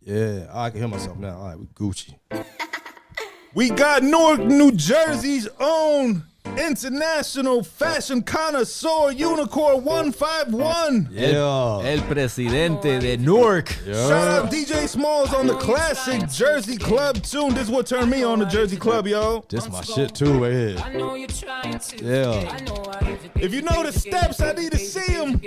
Yeah, I can hear myself now. All right, we Gucci. We got Newark, New Jersey's own international fashion connoisseur, Unicorn 151. Yeah. El presidente de Newark. Yeah. Shout out DJ Smalls on the classic Jersey Club tune. This is what turned me on the Jersey Club, yo. This my shit too right here. Yeah. If you know the steps, I need to see them.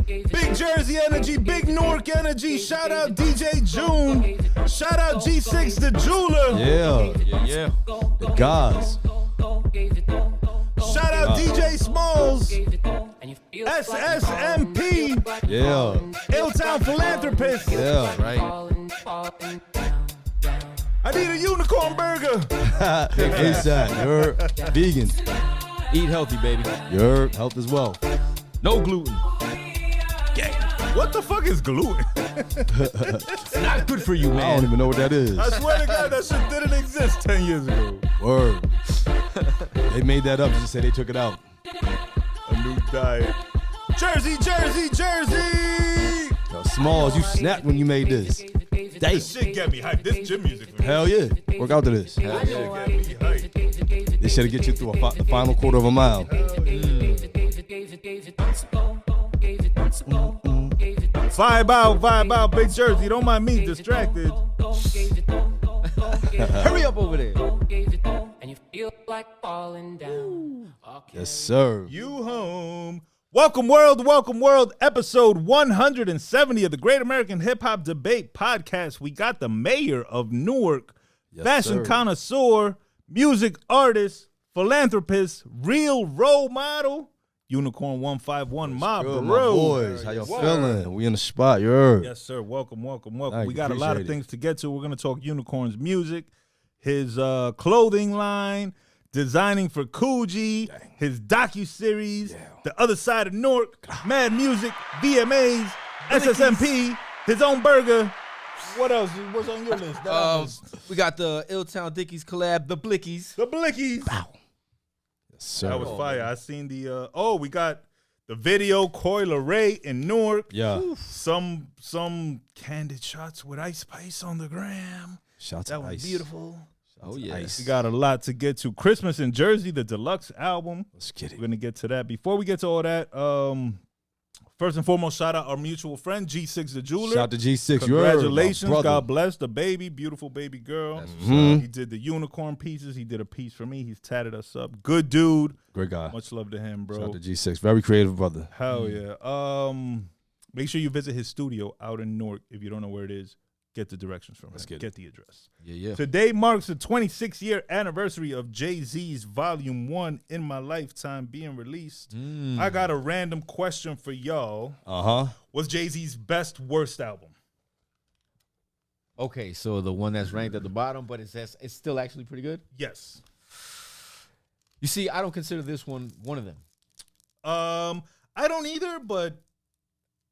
Big Jersey energy, big Newark energy. Shout out DJ June. Shout out G6 the jeweler. Yeah. The guys. Shout out DJ Smalls. SSMP. Yeah. Illtown Philanthropists. Yeah. Right. I need a unicorn burger. ASAP. You're vegan. Eat healthy, baby. You're health as well. No gluten. What the fuck is gluten? It's not good for you, I man. don't even know what that is. I swear to God, that shit didn't exist 10 years ago. Word. They made that up just to say they took it out. A new diet. Jersey, Jersey, Jersey! Yo, Smalls, you snapped when you made this. Damn. This shit get me hyped. This gym music. Hell yeah. Work out to this. This shit get me hyped. This should get you through the final quarter of a mile. Vibe out, Big Jersey. Don't mind me distracted. Hurry up over there. Yes, sir. You home. Welcome world, episode 170 of the Great American Hip Hop Debate Podcast. We got the mayor of Newark, Yes, fashion sir. connoisseur, music artist, philanthropist, real role model, Unicorn 151, my Good, my bro. boys, how y'all Word. feeling? We in the spot, you heard. Yes, sir. Welcome. Thank We you. got a lot of Appreciate it. things to get to. We're going to talk Unicorn's music, his clothing line, designing for Coogi, his docuseries, The Other Side of Newark, Mad Music, VMAs, SSMP, his own burger. What else? What's on your list? We got the Illtown Dickies collab, the Blickies. The Blickies. Yes, sir. That was fire. I seen the, we got the video, Coil Ray in Newark. Yeah. Some candid shots with Ice Spice on the gram. Shout That to was Ice. beautiful. Oh, yeah. Ice. We got a lot to get to. Christmas in Jersey, the deluxe album. Let's get We're it. going to get to that. Before we get to all that, first and foremost, shout out our mutual friend, G6 the jeweler. Shout to G6. You heard, my Congratulations. brother. God bless the baby. Beautiful baby girl. Mhm. He did the unicorn pieces. He did a piece for me. He's tatted us up. Good dude. Great guy. Much love to him, bro. Shout to G6. Very creative brother. Hell yeah. Make sure you visit his studio out in Newark. If you don't know where it is, get the directions from him. Let's get Get the address. Yeah. Today marks the 26-year anniversary of Jay-Z's Volume 1 In My Lifetime being released. I got a random question for y'all. Uh-huh. What's Jay-Z's best, worst album? Okay, so the one that's ranked at the bottom, but it's still actually pretty good. Yes. You see, I don't consider this one of them. I don't either, but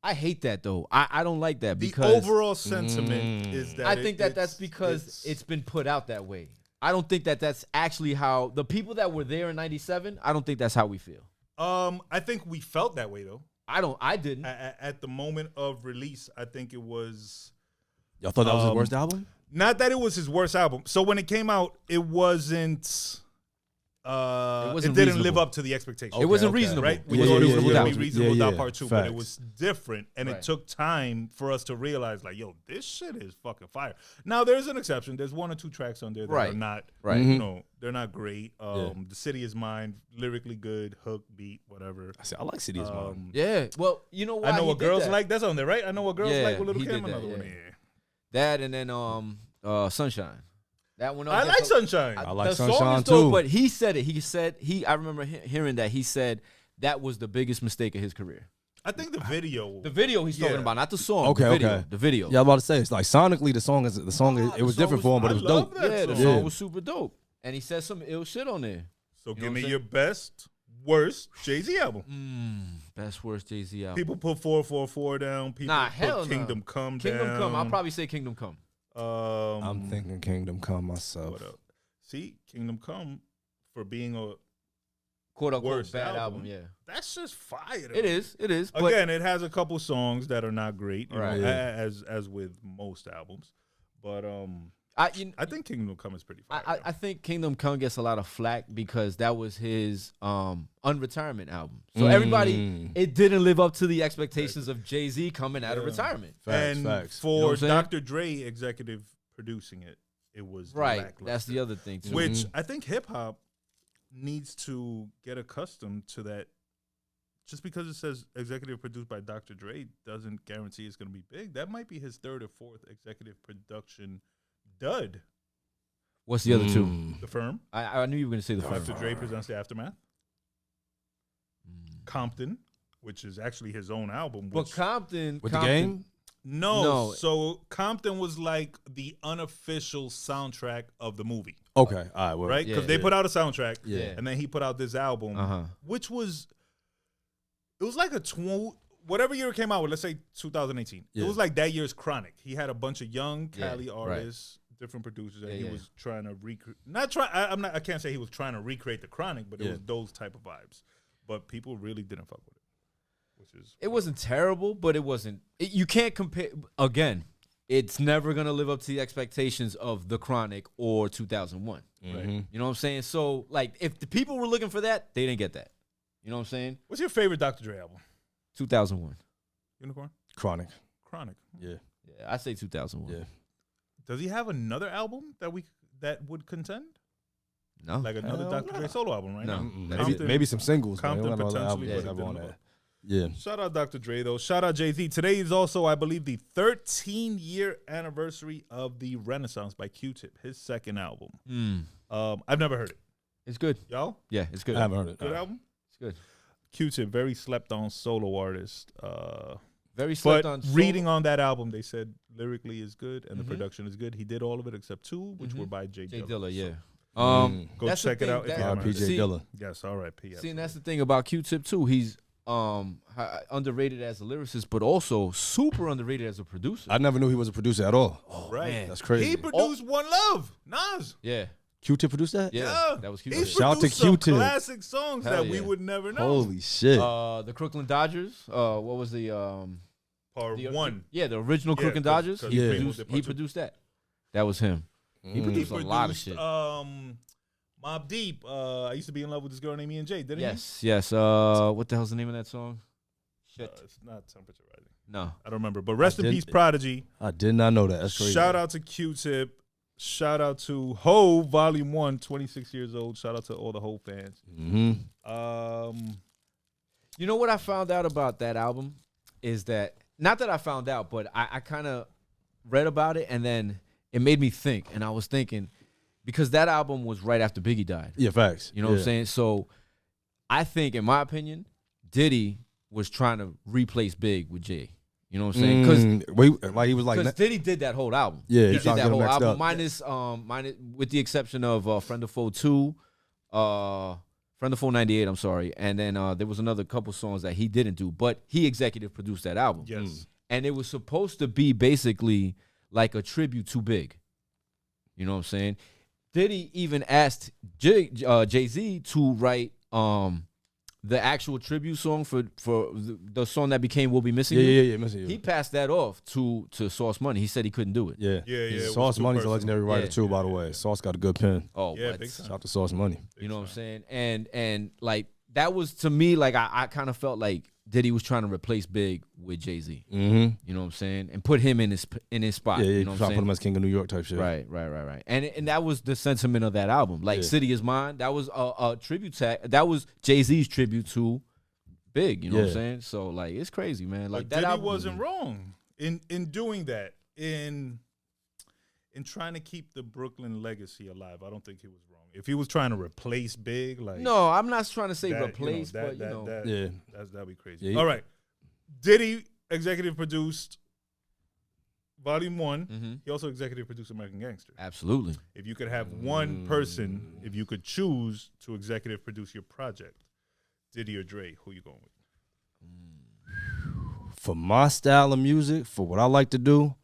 I hate that though. I don't like that the because overall sentiment is that I think that's because it's been put out that way. I don't think that's actually how the people that were there in '97. I don't think that's how we feel. I think we felt that way though. I didn't. At the moment of release, I think it was Y'all thought that was his worst album? not that it was his worst album. So when it came out, it wasn't. It wasn't didn't live reasonable. up to the expectations. It wasn't okay. reasonable. Right? We Yeah, thought yeah, it was yeah, going to yeah. be reasonable Yeah, without yeah. part two, but it Facts. was different, and Right. it took time for us to realize, like, yo, this shit is fucking fire. Now, there's an exception. There's one or two tracks on there that Right. are not, Right. you know, they're not great. Yeah. The City Is Mine, lyrically good, hook, beat, whatever. I said, I like City is Mine. Yeah. Well, you know why I Know he What did Girls that? Like. That's on there, right? I Know What Girls Yeah, Like with Little he Kim. did that, Another one. yeah. Yeah. That and then Sunshine. That one. I like Sunshine. I like the song Sunshine, is dope, too. But he said it. I remember hearing that he said that was the biggest mistake of his career. I think the video. The video he's talking Yeah. about, not the song. Okay, the video, okay. The video. Yeah, I'm about to say, it's like sonically, it was different for him, but it was I love dope. that Yeah, the song. song Yeah. was super dope, and he said some ill shit on there. So know give what me I'm your best, worst Jay-Z album. Best worst Jay-Z album. People put 444 down. People Nah, put hell no. Kingdom Come down. Kingdom Come. I'll probably say Kingdom Come. I'm thinking Kingdom Come myself. What up? See, Kingdom Come for being a quote unquote worst bad album. Yeah, That's just fire. it is. It is. But Again, it has a couple songs that are not great, you Right. know, Yeah. as with most albums. But I think Kingdom Come is pretty fire. I think Kingdom Come gets a lot of flack because that was his unretirement album. So everybody, it didn't live up to the expectations of Jay-Z coming out of retirement. Facts, and facts. for You know what I'm saying? Dr. Dre executive producing it, it was Right. lackluster. That's the other thing too. Which I think hip hop needs to get accustomed to that. Just because it says executive produced by Dr. Dre doesn't guarantee it's going to be big. That might be his third or fourth executive production dud. What's the other two? The Firm. I knew you were going to say the first. Dr. Dre presents The Aftermath. Compton, which is actually his own album. But which- Compton With the game? No. So Compton was like the unofficial soundtrack of the movie, Okay. All right. Well, right? Because Yeah. they put out a soundtrack, Yeah. and then he put out this album, Uh-huh. which was, it was like whatever year it came out with, let's say 2018. Yeah. It was like that year's Chronic. He had a bunch of young Cali right. artists, different producers, and Yeah, he yeah. was trying to recreate. I can't say he was trying to recreate the Chronic, but it Yeah. was those type of vibes. But people really didn't fuck with it, which is It wasn't terrible, but it wasn't. You can't compare. Again, it's never gonna live up to the expectations of The Chronic or 2001. Mhm. You know what I'm saying? So, like, if the people were looking for that, they didn't get that. You know what I'm saying? What's your favorite Dr. Dre album? 2001. Unicorn? Chronic. Chronic. Yeah. Yeah, I say 2001. Yeah. Does he have another album that would contend? No. Like another Hell Dr. Dre solo album, right? No. now? Mm-mm. That's Maybe, it. maybe some singles. man. Compton We don't know the potentially albums would that have have on been that. Yeah. Shout out Dr. Dre, though. Shout out Jay-Z. Today is also, I believe, the 13-year anniversary of The Renaissance by Q-Tip, his second album. I've never heard it. It's good. Y'all? Yeah, it's good. I haven't heard it. Good album? It's good. Q-Tip, very slept-on solo artist. Very slept But on. reading on that album, they said lyrically is good and the Mhm. production is good. He did all of it except two, which were by Jay Jay Dilla. Dilla, yeah. Go that's the check it thing out if that- you haven't heard it. PJ See- Dilla. Yes, all right, P. See, and that's the thing about Q-Tip too. He's underrated as a lyricist, but also super underrated as a producer. I never knew he was a producer at all. right. man. That's crazy. He produced One Love, Nas. Yeah, Q-Tip produced that? yeah, Yeah. that was He Q-Tip. Shout out to produced some Q-Tip. classic songs Hell that we yeah. would never know. Holy shit. The Crooklyn Dodgers. What was the Part the- one. Yeah, the original Yeah, Crooklyn 'cause- Dodgers. 'cause He Yeah. produced. did He part two. produced that. That was him. He produced a lot of shit. Mobb Deep. I used to be in love with this girl named Ian J. Didn't Yes, yes. What the hell's the name of that song? he? Shit. It's not Temperature Rising. No. I don't remember. But rest in didn't- peace, Prodigy. I did not know that. That's crazy. Shout out to Q-Tip. Shout out to Ho, Volume 1, 26 years old. Shout out to all the Ho fans. Mm-hmm. You know what I found out about that album is that, not that I found out, but I kind of read about it and then it made me think. And I was thinking, because that album was right after Biggie died. Yeah, facts. You know what I'm saying? So I think, in my opinion, Diddy was trying to replace Big with Jay. You know what I'm saying? Because like he was like, Diddy did that whole album. Yeah, he he did tried to that get him whole mixed album. up. Minus with the exception of Friend of Foe 2, Friend of Foe 98, I'm sorry. And then there was another couple songs that he didn't do, but he executive produced that album. Yes. And it was supposed to be basically like a tribute to Big. You know what I'm saying? Diddy even asked Jay-Z to write the actual tribute song for the song that became We'll Be Missing You. Yeah, missing you. He passed that off to Sauce Money. He said he couldn't do it. Yeah. it was Sauce too Money's a personal. legendary writer Yeah. too, by the way. Sauce got a good pen. Oh, Yeah, but, big time. Shout out to Sauce Money. you know what I'm saying? And like that was, to me, like I kind of felt like Diddy was trying to replace Big with Jay-Z. Mm-hmm. You know what I'm saying? And put him in his spot. Yeah, you know what I'm trying to saying? put him as King of New York type shit. Right. And that was the sentiment of that album. Like Yeah. City Is Mine, that was a tribute that was Jay-Z's tribute to Big, you know what I'm Yeah. saying? So like it's crazy, man. Like But that Diddy album wasn't wrong in doing that, in trying to keep the Brooklyn legacy alive. I don't think he was wrong. If he was trying to replace Big, like No, I'm not trying to say that, replace, but you know. Yeah. that'd be crazy. Yeah, All right, Diddy executive produced Volume 1. Mhm. He also executive produced American Gangster. Absolutely. If you could have one person, if you could choose to executive produce your project, Diddy or Dre, who you going with? For my style of music, for what I like to do,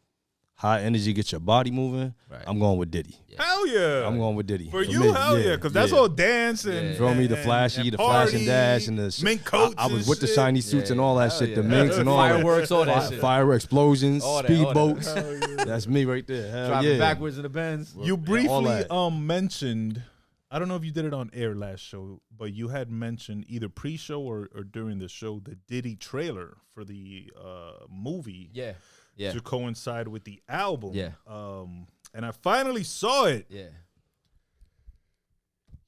high energy, get your body moving, Right. I'm going with Diddy. Hell yeah. I'm going with Diddy. For you, me, hell yeah, because that's all dance and Feel me? The flashy, and the flash and party, dash, and the mink coats. I was and with the shit. shiny suits and all that Hell shit, the yeah. minks and all that. Fireworks, all that shit. Fireworks, explosions, All that, all that. speedboats. That's me right there. Hell Driving yeah. backwards in the Benz. You all briefly that. mentioned, I don't know if you did it on air last show, but you had mentioned either pre-show or during the show the Diddy trailer for the movie. Yeah. To coincide with the album. Yeah. And I finally saw it. Yeah.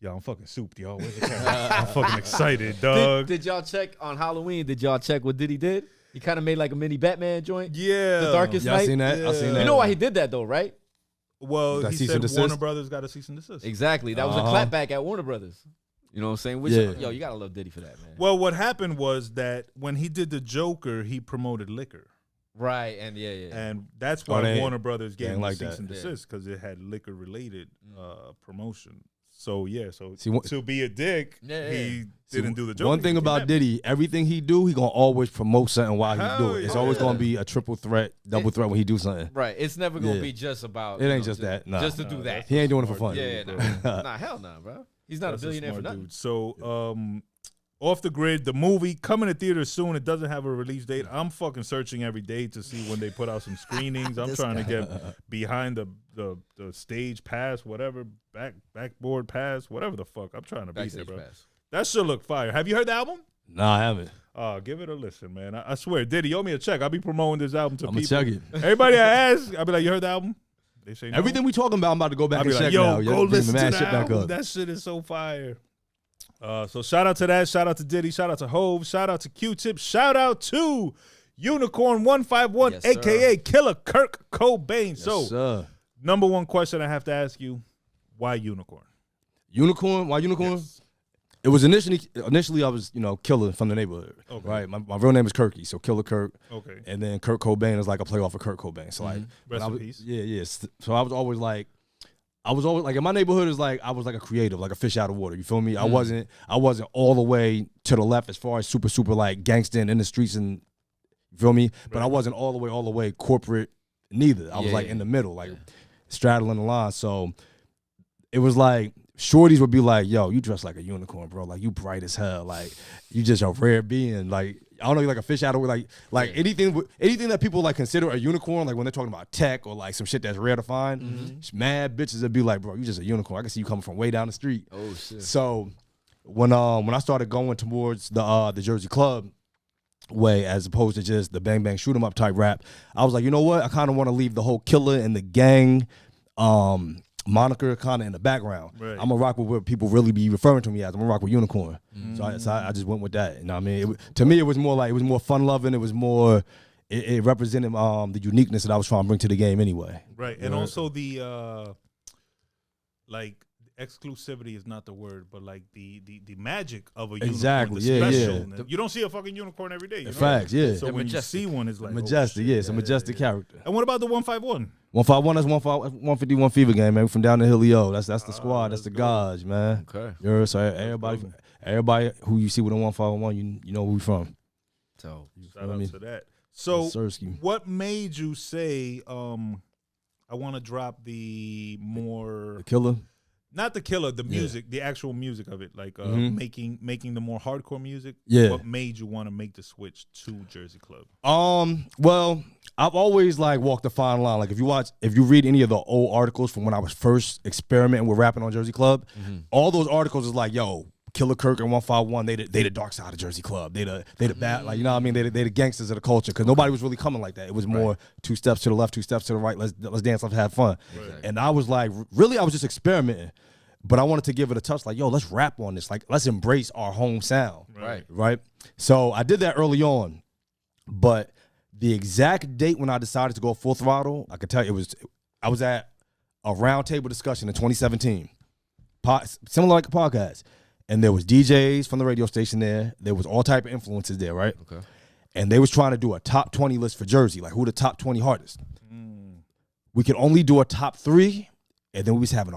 Yo, I'm fucking souped, y'all. Where's the camera? I'm fucking excited, dog. Did y'all check on Halloween? Did y'all check what Diddy did? He kind of made like a mini Batman joint. Yeah. The Darkest Yeah, I Night. seen that. I seen that. You know why he did that though, right? Well, Got he cease said and desist? Warner Brothers got a cease and desist. Exactly. That was a clapback at Warner Brothers. You know what I'm saying? Which, Yeah. yo, you gotta love Diddy for that, man. Well, what happened was that when he did the Joker, he promoted liquor. Right, and yeah. And that's why they- Warner Brothers they gave ain't him like cease that. and desist, because it had liquor related promotion. So See, to be a dick, Yeah, he didn't do the Joker. One thing about Diddy, everything he do, he gonna always promote something while he do Hell it. It's yeah. always gonna be a triple threat, double threat when he do something. Right. It's never gonna Yeah. be just about. It you ain't know, just that. Nah. Just to do that. He ain't doing it for fun. Yeah, nah, hell no, bro. He's not That's a billionaire for smart nothing. dude. So, Off the Grid, the movie coming to theaters soon. It doesn't have a release date. I'm fucking searching every day to see when they put out some screenings. I'm trying to get behind the stage pass, whatever, backboard pass, whatever the fuck. I'm trying to be there, Backstage bro. pass. That should look fire. Have you heard the album? Nah, I haven't. Give it a listen, man. I swear, Diddy, owe me a check. I'll be promoting this album to I'm gonna people. check it. Everybody I ask, I'll be like, you heard the album? They say no. Everything we talking about, I'm about to go back I'll and be check like, yo, now. go Y'all bring listen the to mad the shit back album. up. That shit is so fire. So shout out to that. Shout out to Diddy. Shout out to Hove. Shout out to Q-Tip. Shout out to Unicorn 151, Yes, sir. a.k.a. Killa Kherk Cobain. So, Sir. number one question I have to ask you, why Unicorn? Unicorn? Why Unicorn? Yes. It was initially I was, Killa from the neighborhood. Okay. Right? My real name is Kirky, so Killa Kherk. Okay. And then Kherk Cobain is like a play off of Kurt Cobain. So like when Rest I in was, peace. Yeah. So I was always like in my neighborhood is like I was like a creative, like a fish out of water. You feel me? I wasn't all the way to the left as far as super like gangster and in the streets and you feel me? But I wasn't all the way corporate neither. I was like in the middle, like straddling the line. So it was like shorties would be like, yo, you dress like a unicorn, bro. Like you bright as hell. Like you just a rare being. Like I don't know, you're like a fish out of water. Like anything that people like consider a unicorn, like when they're talking about tech or like some shit that's rare to find, mad bitches would be like, bro, you just a unicorn. I can see you coming from way down the street. Oh shit. So when I started going towards the Jersey Club way as opposed to just the bang bang shoot 'em up type rap, I was like, you know what? I kind of want to leave the whole killer and the gang moniker kind of in the background. Right. I'm gonna rock with what people really be referring to me as. I'm gonna rock with Unicorn. So I just went with that. You know what I mean? To me, it was more fun loving. It was more. It represented the uniqueness that I was trying to bring to the game anyway. Right. And also the like exclusivity is not the word, but like the magic of a unicorn. Exactly, The yeah. special. You don't see a fucking unicorn every day. You know? Facts, yeah. So They're when majestic. you see one, it's like Majestic, oh, shit. it's a majestic character. And what about the 151? 151 is 151 Fever Gang, man. We from down the hill, yo. That's the squad. That's the guys, man. Okay. You know, so everybody who you see with a 151, you know who we from. So Shout out me? to that. So Sirski. what made you say I want to drop the more The Killer. not the killer, the music, the actual music of it, like making the more hardcore music. Yeah. What made you want to make the switch to Jersey Club? Well, I've always like walked the fine line. Like if you read any of the old articles from when I was first experimenting with rapping on Jersey Club, all those articles is like, yo, Killa Kherk and 151, they the dark side of Jersey Club. They the bad, like, you know what I mean? They the gangsters of the culture, because nobody was really coming like that. It was more 2 steps to the left, 2 steps to the right. Let's dance, let's have fun. Right. And I was like, really, I was just experimenting, but I wanted to give it a touch. Like, yo, let's rap on this. Like, let's embrace our home sound. Right. So I did that early on, but the exact date when I decided to go full throttle, I could tell you I was at a roundtable discussion in 2017, similar like a podcast. And there was DJs from the radio station there. There was all type of influences there, right? Okay. And they was trying to do a top 20 list for Jersey, like who the top 20 hardest. We could only do a top 3, and then we was having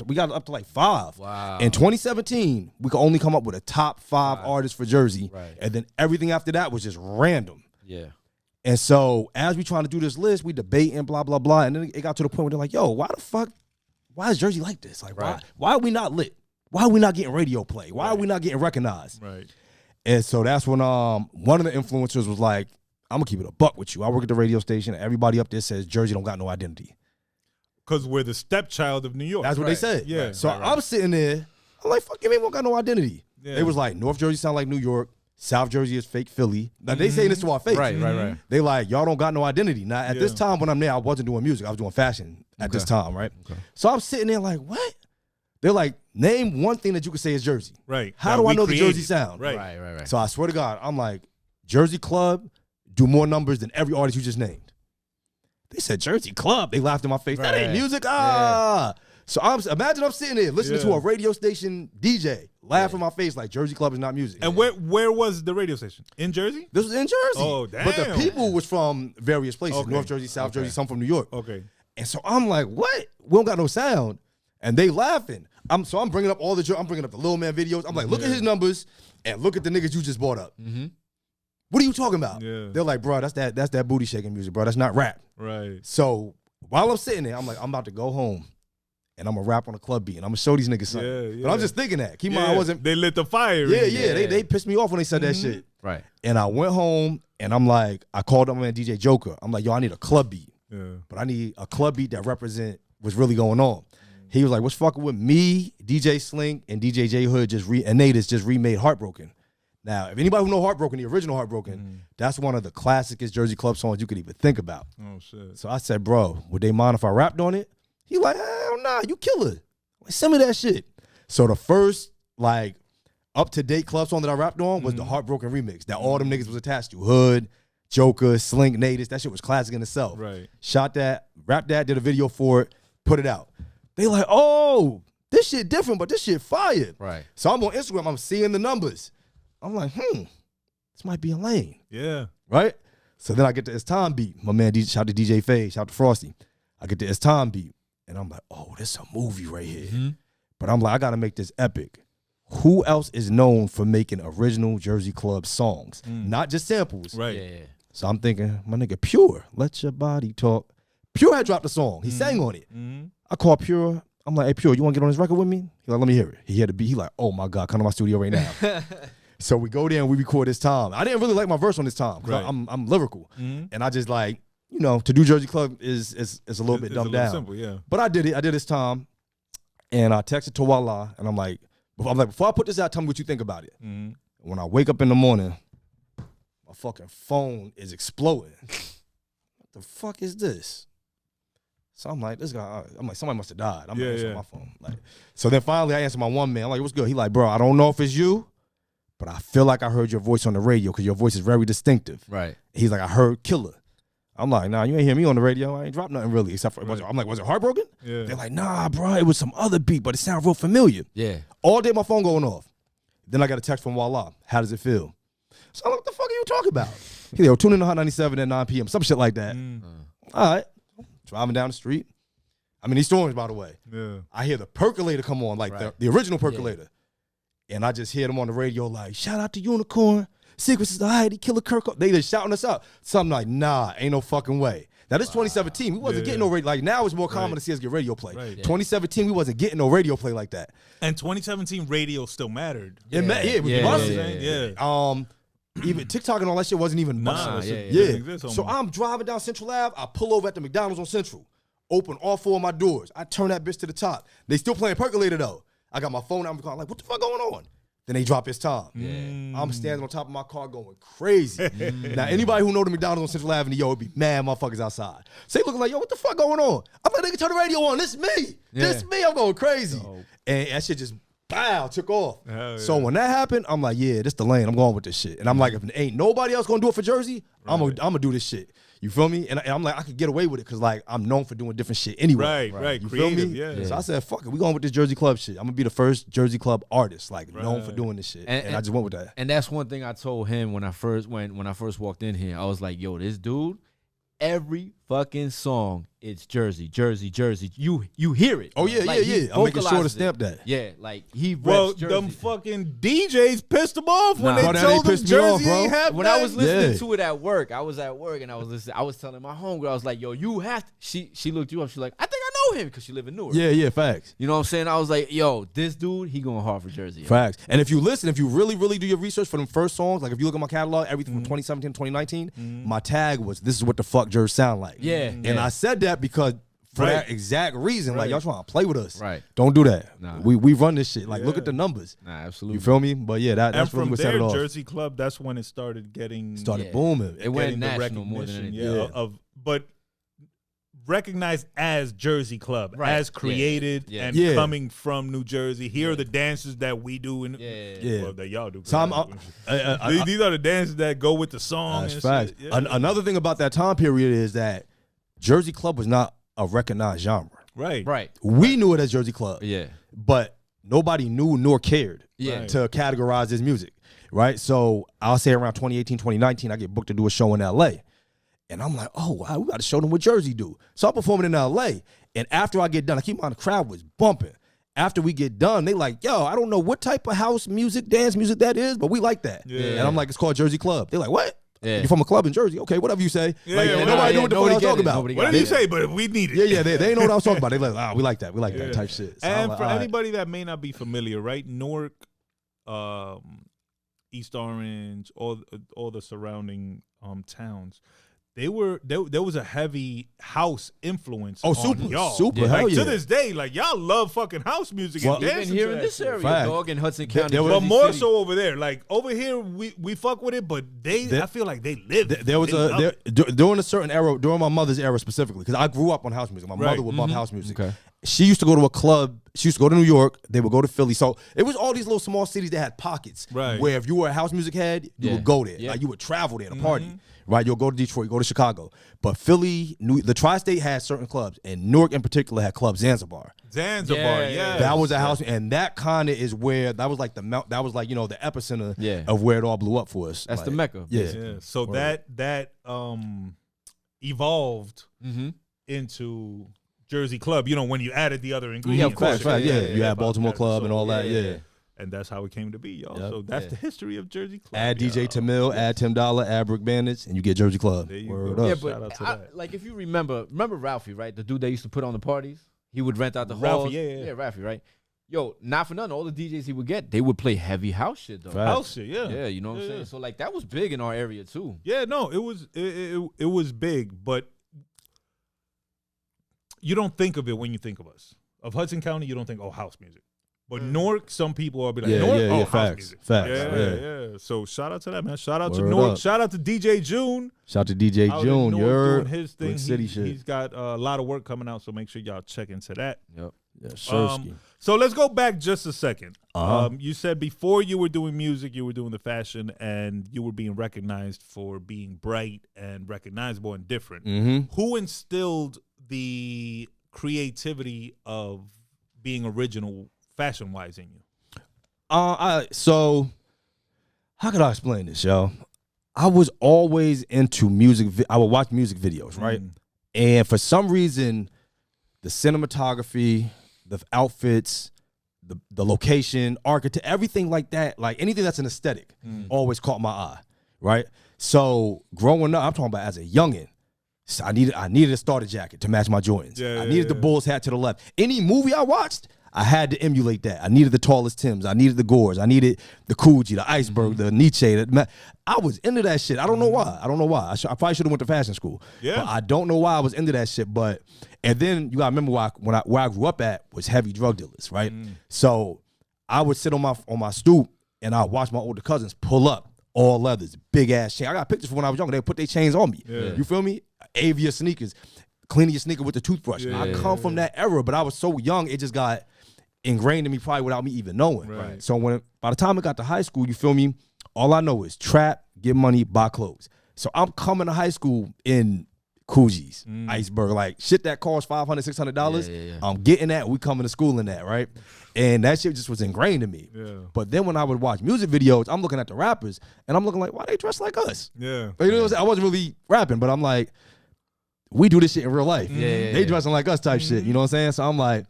we got up to like 5. Wow. In 2017, we could only come up with a top 5 artists for Jersey, Right. and then everything after that was just random. Yeah. And so as we trying to do this list, we debating, blah, blah, blah. And then it got to the point where they're like, yo, why is Jersey like this? Like, why are we not lit? Why are we not getting radio play? Why are we not getting recognized? Right. And so that's when one of the influencers was like, I'm gonna keep it a buck with you. I work at the radio station, and everybody up there says Jersey don't got no identity. Because we're the stepchild of New York. That's what they said. Yeah. So I'm sitting there, I'm like, fuck you, ain't got no identity. Yeah. They was like, North Jersey sound like New York. South Jersey is fake Philly. Now they saying this to our face. Right. They like, y'all don't got no identity. Now at this time when I'm there, I wasn't doing music. I was doing fashion at this time, right? Okay. So I'm sitting there like, what? They're like, name one thing that you could say is Jersey. Right. How do I know the Jersey sound? Right. So I swear to God, I'm like, Jersey Club do more numbers than every artist you just named. They said Jersey Club. They laughed in my face. That ain't music. So imagine I'm sitting there listening to a radio station DJ laugh in my face like Jersey Club is not music. And where was the radio station? In Jersey? This was in Jersey. Oh, damn. But the people was from various places. Okay. North Jersey, South Jersey, some from New York. Okay. And so I'm like, what? We don't got no sound. And they laughing. I'm bringing up I'm bringing up the Lil Man videos. I'm like, look at his numbers and look at the niggas you just brought up. Mm-hmm. What are you talking about? Yeah. They're like, bro, that's that booty shaking music, bro. That's not rap. Right. So while I'm sitting there, I'm like, I'm about to go home and I'm gonna rap on a club beat and I'm gonna show these niggas something. But I'm just thinking that. Keep in mind, I wasn't. They lit the fire. They pissed me off when they said that shit. Right. And I went home and I'm like, I called up my man DJ Joker. I'm like, yo, I need a club beat. Yeah. But I need a club beat that represent what's really going on. He was like, what's fucking with me, DJ Slink, and DJ J Hood and Natus just remade Heartbroken. Now, if anybody who know Heartbroken, the original Heartbroken, that's one of the classicest Jersey Club songs you could even think about. Oh, shit. So I said, bro, would they mind if I rapped on it? He like, hell nah, you killer. Like, send me that shit. So the first, like, up-to-date club song that I rapped on was the Heartbroken remix that all them niggas was attached to. Hood, Joker, Slink, Natus. That shit was classic in itself. Right. Shot that, rapped that, did a video for it, put it out. They like, oh, this shit different, but this shit fire. Right. So I'm on Instagram, I'm seeing the numbers. I'm like, this might be a lane. Yeah. Right? So then I get to It's Time beat. My man, shout out to DJ Faye, shout out to Frosty. I get to It's Time beat. And I'm like, oh, this is a movie right here. Mm-hmm. But I'm like, I got to make this epic. Who else is known for making original Jersey Club songs? Not just samples. Right. Yeah. So I'm thinking, my nigga Pure, let your body talk. Pure had dropped the song. He sang on it. I call Pure. I'm like, hey, Pure, you want to get on this record with me? He like, let me hear it. He had the beat. He like, oh, my God, come to my studio right now. So we go there and we record This Time. I didn't really like my verse on This Time because I'm lyrical. And I just like, you know, to do Jersey Club is a little bit dumbed down. Simple, yeah. But I did it. I did This Time. And I texted to Walla. And I'm like, before I put this out, tell me what you think about it. When I wake up in the morning, my fucking phone is exploding. What the fuck is this? So I'm like, this guy, somebody must have died. I'm answering my phone. Like, so then finally I answer my one man. I'm like, what's good? He like, bro, I don't know if it's you, but I feel like I heard your voice on the radio because your voice is very distinctive. Right. He's like, I heard Killer. I'm like, nah, you ain't hear me on the radio. I ain't dropped nothing really except for, I'm like, was it Heartbroken? Yeah. They're like, nah, bro, it was some other beat, but it sounded real familiar. Yeah. All day my phone going off. Then I got a text from Walla. How does it feel? So I'm like, what the fuck are you talking about? He like, tune in to Hot 97 at 9 p.m., some shit like that. All right. Driving down the street. I'm in East Orange, by the way. Yeah. I hear the percolator come on, like the original percolator. Yeah. And I just hear them on the radio like, shout out to Unicorn, Secret Society, Killa Kherk Cobain. They just shouting us out. So I'm like, nah, ain't no fucking way. Now, this 2017, we wasn't getting no radio. Like, now it's more common to see us get radio play. Right. 2017, we wasn't getting no radio play like that. And 2017, radio still mattered. It was busting. Even TikTok and all that shit wasn't even busting. So I'm driving down Central Ave. I pull over at the McDonald's on Central. Open all four of my doors. I turn that bitch to the top. They still playing Percolator, though. I got my phone out. I'm like, what the fuck going on? Then they drop It's Time. I'm standing on top of my car going crazy. Now, anybody who know the McDonald's on Central Avenue, yo, it be mad motherfuckers outside. So they looking like, yo, what the fuck going on? I'm like, they can turn the radio on. This me. This me. I'm going crazy. And that shit just, bow, took off. So when that happened, I'm like, yeah, this the lane. I'm going with this shit. And I'm like, if ain't nobody else going to do it for Jersey, I'm gonna do this shit. You feel me? And I'm like, I could get away with it because, like, I'm known for doing different shit anyway. Right. You creative, feel me? Yeah. So I said, fuck it. We going with this Jersey Club shit. I'm going to be the first Jersey Club artist, like, known for doing this shit. And I just went with that. And that's one thing I told him when I first walked in here. I was like, yo, this dude every fucking song, it's Jersey, Jersey, Jersey. You hear it. Oh, yeah, Like, he I'm making sure to vocalizes stamp it. that. Yeah, like he reps Well, Jersey. them fucking DJs pissed them off when Nah. they Bro, that told ain't them pissed me off, Jersey bro. ain't have When I was listening Yeah. to it at work, I was at work and I was listening. I was telling my homegirl, I was like, "Yo, you have to." She looked you up. She's like, "I think I know him because she live in Newark." Yeah, facts. You know what I'm saying? I was like, "Yo, this dude, he going hard for Jersey." yo. Facts. And if you listen, if you really, really do your research for them first songs, like if you look at my catalog, everything from 2017 to 2019, my tag was, "This is what the fuck Jersey sound like." Yeah, And yeah. I said that because for Right. that exact reason, like y'all trying to play with us. Right. Don't do that. Nah. We run this shit. Like look Yeah. at the numbers. Nah, absolutely. You feel me? But yeah, And that's really from what set there, it off. Jersey Club, that's when it started getting Started Yeah. booming. It went getting the national more than recognition, anything. yeah, but recognized as Jersey Club, Right. as created Yeah. and Yeah. coming from New Jersey. Here are the dances that we do in Yeah. well, that y'all do. So These are the dances that go with the song. That's and facts. shit. Yeah. Another thing about that time period is that Jersey Club was not a recognized genre. Right. Right. We knew it as Jersey Club, Yeah. but nobody knew nor cared Yeah. Right. to categorize this music, right? So I'll say around 2018, 2019, I get booked to do a show in LA. And I'm like, oh, wow, we got to show them what Jersey do. So I'm performing in LA. And after I get done, I keep on, the crowd was bumping. After we get done, they like, yo, I don't know what type of house music, dance music that is, but we like that. Yeah. And I'm like, it's called Jersey Club. They're like, what? Yeah. You from a club in Jersey? Okay, whatever you say. Yeah, Like, yeah, and nah, nobody yeah, knew what the fuck I nobody was get talking it. about. Nobody What got did he it. say? But we need it. Yeah, they didn't know what I was talking about. They like, we like that. We like that type shit. So I'm And like, for all right. anybody that may not be familiar, right? Newark, East Orange, all the surrounding towns. There was a heavy house influence. Oh, on super, y'all. super, Yeah. hell Like, yeah. to this day, like y'all love fucking house music Well, and Even dancing here to in that this shit. area, Fact. dog, in Hudson There- County. there was- But Jersey more City. so over there. Like over here, we fuck with it, but I feel like they live. There was during a certain era, during my mother's era specifically, because I grew up on house music. My Right. mother would love house music. Okay. She used to go to a club. She used to go to New York. They would go to Philly. So it was all these little small cities that had pockets. Right. Where if you were a house music head, you Yeah. would go there. Yeah. Like you would travel there to party. Right. You'll go to Detroit, go to Chicago. But Philly, the tri-state had certain clubs, and Newark in particular had Club Zanzibar. Zanzibar, Yeah, yeah. That was a house, and that kind of is where that was like the the epicenter Yeah. of where it all blew up for us. That's the Like, Mecca. Yeah. Yeah. So Word. that evolved Mm-hmm. into Jersey Club. You know, when you added the other Yeah, ingredients. of course. Facts, yeah. You had Hip-hop, Baltimore Club and all that. yeah, Yeah. yeah. And that's how it came to be, y'all. Yep. So that's Yeah. the history of Jersey Club. Add DJ y'all. Tamil, add Tim Dollar, add Brick Bandits, and you get Jersey Club. There you Word go. up. Yeah, Shout out but to that. like if you remember Ralphie, right? The dude that used to put on the parties. He would rent out the Ralphie, halls. yeah. Ralphie, right? Yo, not for nothing. All the DJs he would get, they would play heavy house shit though. Facts. House shit, yeah. Yeah, you know what I'm saying? So like that was big in our area too. Yeah, no, it was big, but you don't think of it when you think of us. Of Hudson County, you don't think, oh, house music. But Newark, some people will be like, Yeah, Newark, yeah, oh, yeah, house facts, music. facts, Yeah. So shout out to that, man. Shout out to Word Newark. up. Shout out to DJ June. Shout out to DJ Out in June. Newark You're doing his thing. Brick City shit. He's got a lot of work coming out, so make sure y'all check into that. Yep. Yeah, Shursky. So let's go back just a second. Uh-huh. You said before you were doing music, you were doing the fashion, and you were being recognized for being bright and recognizable and different. Mm-hmm. Who instilled the creativity of being original fashion-wise in you? So how could I explain this, yo? I was always into music. I would watch music videos, right? And for some reason, the cinematography, the outfits, the location, architect, everything like that, like anything that's an aesthetic, always caught my eye, right? So growing up, I'm talking about as a youngin', so I needed a starter jacket to match my Jordans. Yeah, I needed the Bulls hat to the left. Any movie I watched, I had to emulate that. I needed the tallest Tims. I needed the Gores. I needed the Coogi, the Iceberg, the Nietzsche. I was into that shit. I don't know why. I I probably should have went to fashion school. Yeah. But I don't know why I was into that shit. And then you gotta remember where I grew up at was heavy drug dealers, right? So I would sit on my stoop and I'd watch my older cousins pull up, all leathers, big ass chain. I got pictures from when I was younger. They would put their chains on me. Yeah. You feel me? Avia sneakers, cleaning your sneaker with the toothbrush. I come from that era, but I was so young, it just got ingrained in me probably without me even knowing. Right. So by the time I got to high school, you feel me? All I know is trap, get money, buy clothes. So I'm coming to high school in Coogis, Iceberg, like shit that costs $500, $600. Yeah. I'm getting that. We coming to school in that, right? And that shit just was ingrained in me. Yeah. But then when I would watch music videos, I'm looking at the rappers and I'm looking like, why they dress like us? Yeah. You know what I'm saying? I wasn't really rapping, but I'm like, we do this shit in real life. Yeah. They dressing like us type shit. You know what I'm saying? So I'm like,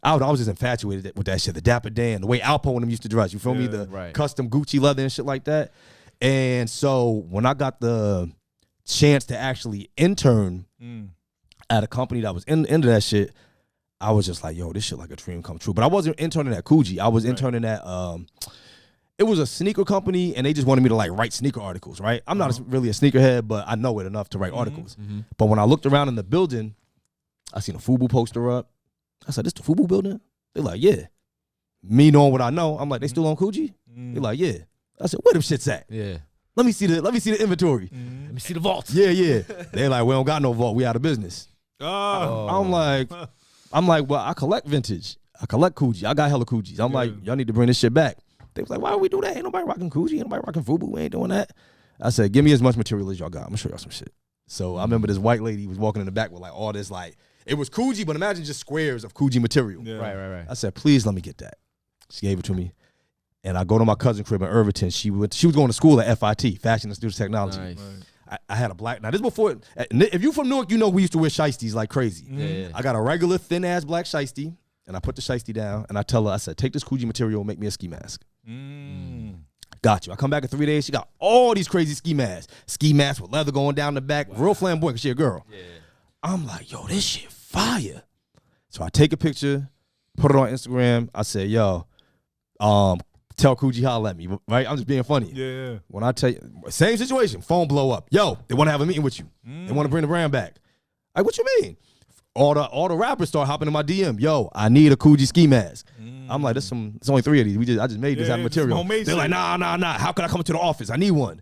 I was just infatuated with that shit. The Dapper Dan, the way Alpo and them used to dress. You feel me? The custom Gucci leather and shit like that. And so when I got the chance to actually intern at a company that was into that shit, I was just like, yo, this shit like a dream come true. But I wasn't interning at Coogi. I was interning at it was a sneaker company, and they just wanted me to like write sneaker articles, right? I'm not really a sneakerhead, but I know it enough to write articles. But when I looked around in the building, I seen a FUBU poster up. I said, this the FUBU building? They're like, yeah. Me knowing what I know, I'm like, they still on Coogi? They're like, yeah. I said, where them shits at? Yeah. Let me see the inventory. Let me see the vault. Yeah. They're like, we don't got no vault. We out of business. I'm like, well, I collect vintage. I collect Coogi. I got hella Coogis. I'm like, y'all need to bring this shit back. They was like, why would we do that? Ain't nobody rocking Coogi. Ain't nobody rocking FUBU. We ain't doing that. I said, give me as much material as y'all got. I'm gonna show y'all some shit. So I remember this white lady was walking in the back with like all this like, it was Coogi, but imagine just squares of Coogi material. Yeah. Right. I said, please let me get that. She gave it to me. And I go to my cousin's crib in Irvington. She was going to school at FIT, Fashion and Student Technology. Nice. I had a black, now this before, if you from Newark, you know we used to wear shiesties like crazy. Yeah. I got a regular thin ass black shiesty, and I put the shiesty down, and I tell her, I said, take this Coogi material and make me a ski mask. Got you. I come back in 3 days, she got all these crazy ski masks. Ski masks with leather going down the back, real flamboyant, because she a girl. Yeah. I'm like, yo, this shit fire. So I take a picture, put it on Instagram. I say, yo, tell Coogi holla at me, right? I'm just being funny. Yeah. When I tell you, same situation, phone blow up. Yo, they want to have a meeting with you. They want to bring the brand back. Like, what you mean? All the rappers start hopping in my DM. Yo, I need a Coogi ski mask. I'm like, it's only 3 of these. I just made this out of material. They're like, nah. How could I come to the office? I need one.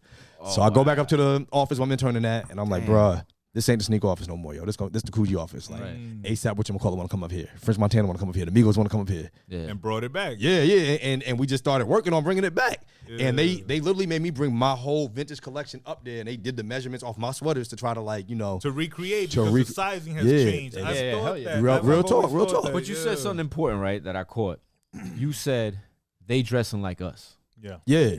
So I go back up to the office when I'm interning at, and I'm like, bruh, this ain't the sneaker office no more, yo. This the Coogi office. Like, ASAP, whatchamacallit want to come up here. French Montana want to come up here. The Migos want to come up here. Yeah. And brought it back. Yeah. And we just started working on bringing it back. Yeah. And they literally made me bring my whole vintage collection up there, and they did the measurements off my sweaters to try to like, you know. To recreate, because the sizing has changed. I thought that. Real talk. But you said something important, right, that I caught. You said they dressing like us. Yeah.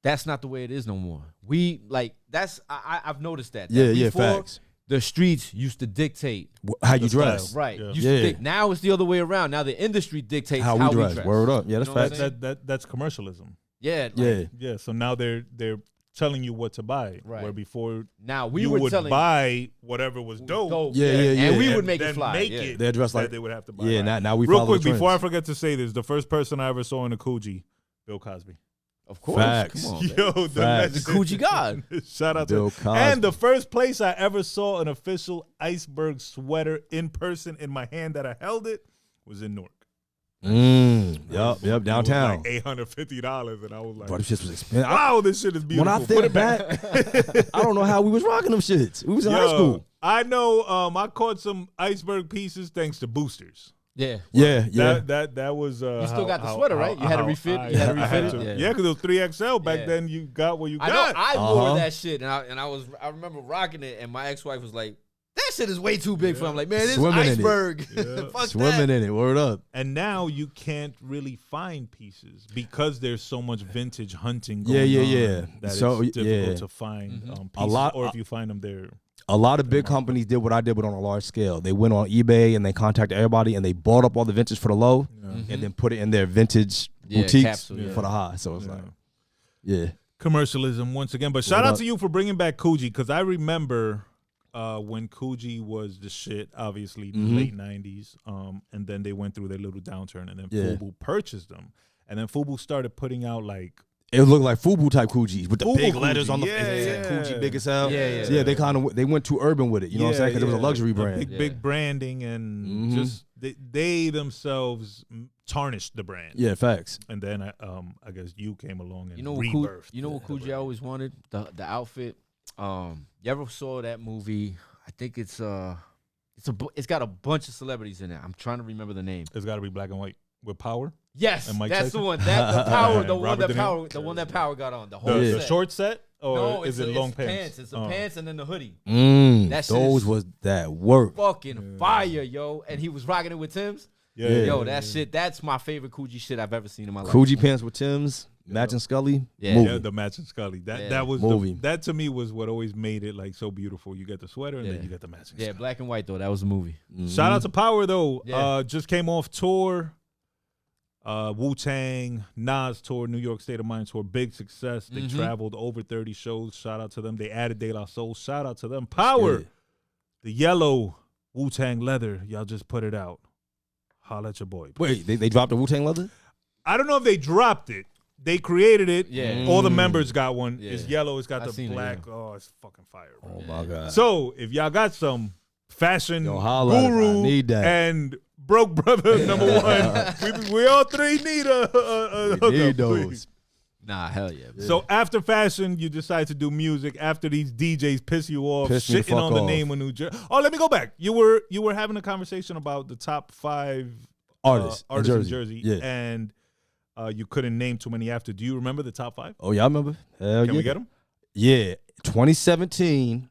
That's not the way it is no more. We, like, I've noticed that. Yeah, facts. The streets used to dictate how you dress. Right. Yeah. Now it's the other way around. Now the industry dictates how we dress. Word up. Yeah, that's facts. That's commercialism. Yeah. Yeah. So now they're telling you what to buy. Right. Where before now you would buy whatever was dope. Yeah. And we would make it fly. They're dressed like they would have to buy. Yeah. Now we real follow quick the trends. before I forget to say this, the first person I ever saw in a Coogi, Bill Cosby. Of course. Facts. Come on, yo, the Coogi God. Shout out Bill to Cosby. And the first place I ever saw an official iceberg sweater in person in my hand that I held it was in Newark. Yep, downtown. It was like $850, and I was like, bro, this shit was expensive. Wow, this shit is beautiful. When I think back, I don't know how we was rocking them shits. We was in high school. I know. I caught some iceberg pieces thanks to boosters. Yeah. That was. You still got the sweater, right? You had to refit. it. Yeah, because it was 3XL back then. You got what you got. I wore that shit, and I remember rocking it, and my ex-wife was like, "That shit is way too big for." I'm like, "Man, this is iceberg." Fuck Swimming in it. Word up. And now you can't really find pieces because there's so much vintage hunting going on. That so it's difficult to find pieces, a lot, or if you find them, they're. A lot of big companies did what I did, but on a large scale. They went on eBay and they contacted everybody, and they bought up all the vintage for the low, and then put it in their vintage boutiques for the high. So it's like, commercialism once again. But shout out to you for bringing back Coogi, because I remember when Coogi was the shit, obviously late 90s, and then they went through their little downturn, and then FUBU purchased them, and then FUBU started putting out like. It looked like FUBU type Coogis with the big Coogi. letters on the Coogi big as hell. Yeah, they went too urban with it. You know what I'm saying? Because it was a luxury brand. Big branding, and just they themselves tarnished the brand. Yeah, facts. And then I guess you came along and rebirthed. You know what Coogi always wanted? The outfit. You ever saw that movie? I think it's got a bunch of celebrities in it. I'm trying to remember the name. It's got to be black and white with Power. Yes, that's the one. The one that Power got on. The whole the short set, or no, is it long pants? It's the pants and then the hoodie. Those was that work. Fucking fire, yo. And he was rocking it with Tim's. Yo, that shit. That's my favorite Coogi shit I've ever seen in my life. Coogi pants with Tim's. Match and Scully. Yeah. Movie. Yeah, the Match and Scully. Yeah. That was Movie. that to me was what always made it like so beautiful. You get the sweater and then Yeah. you get the matching. Yeah, Scully. black and white though. That was a movie. Shout out to Power though. Yeah. Just came off tour. Wu-Tang, Nas tour, New York State of Mind tour, big success. They traveled over 30 shows. Shout out to them. They added De La Soul. Shout out to them. Power, the yellow Wu-Tang leather. Y'all just put it out. Holla at your boy. Wait, they dropped the Wu-Tang leather? I don't know if they dropped it. They created it. Yeah. All the members got one. Yeah. It's yellow. It's got I the seen it, black. yeah. Oh, it's fucking fire, bro. Oh my God. So if y'all got some fashion Yo, holla, I guru need that. and broke brother number one, we all three need a We hookup, need please. those. Nah, hell yeah. Bro. So after fashion, you decide to do music. After these DJs piss you off, Piss me the shitting fuck on the off. name of New Jersey. Oh, let me go back. You were having a conversation about the top 5 Artists in Jersey, Yeah. and you couldn't name too many after. Do you remember the top 5? Oh, yeah, I remember. Hell Can yeah. we get them? Yeah. 2017,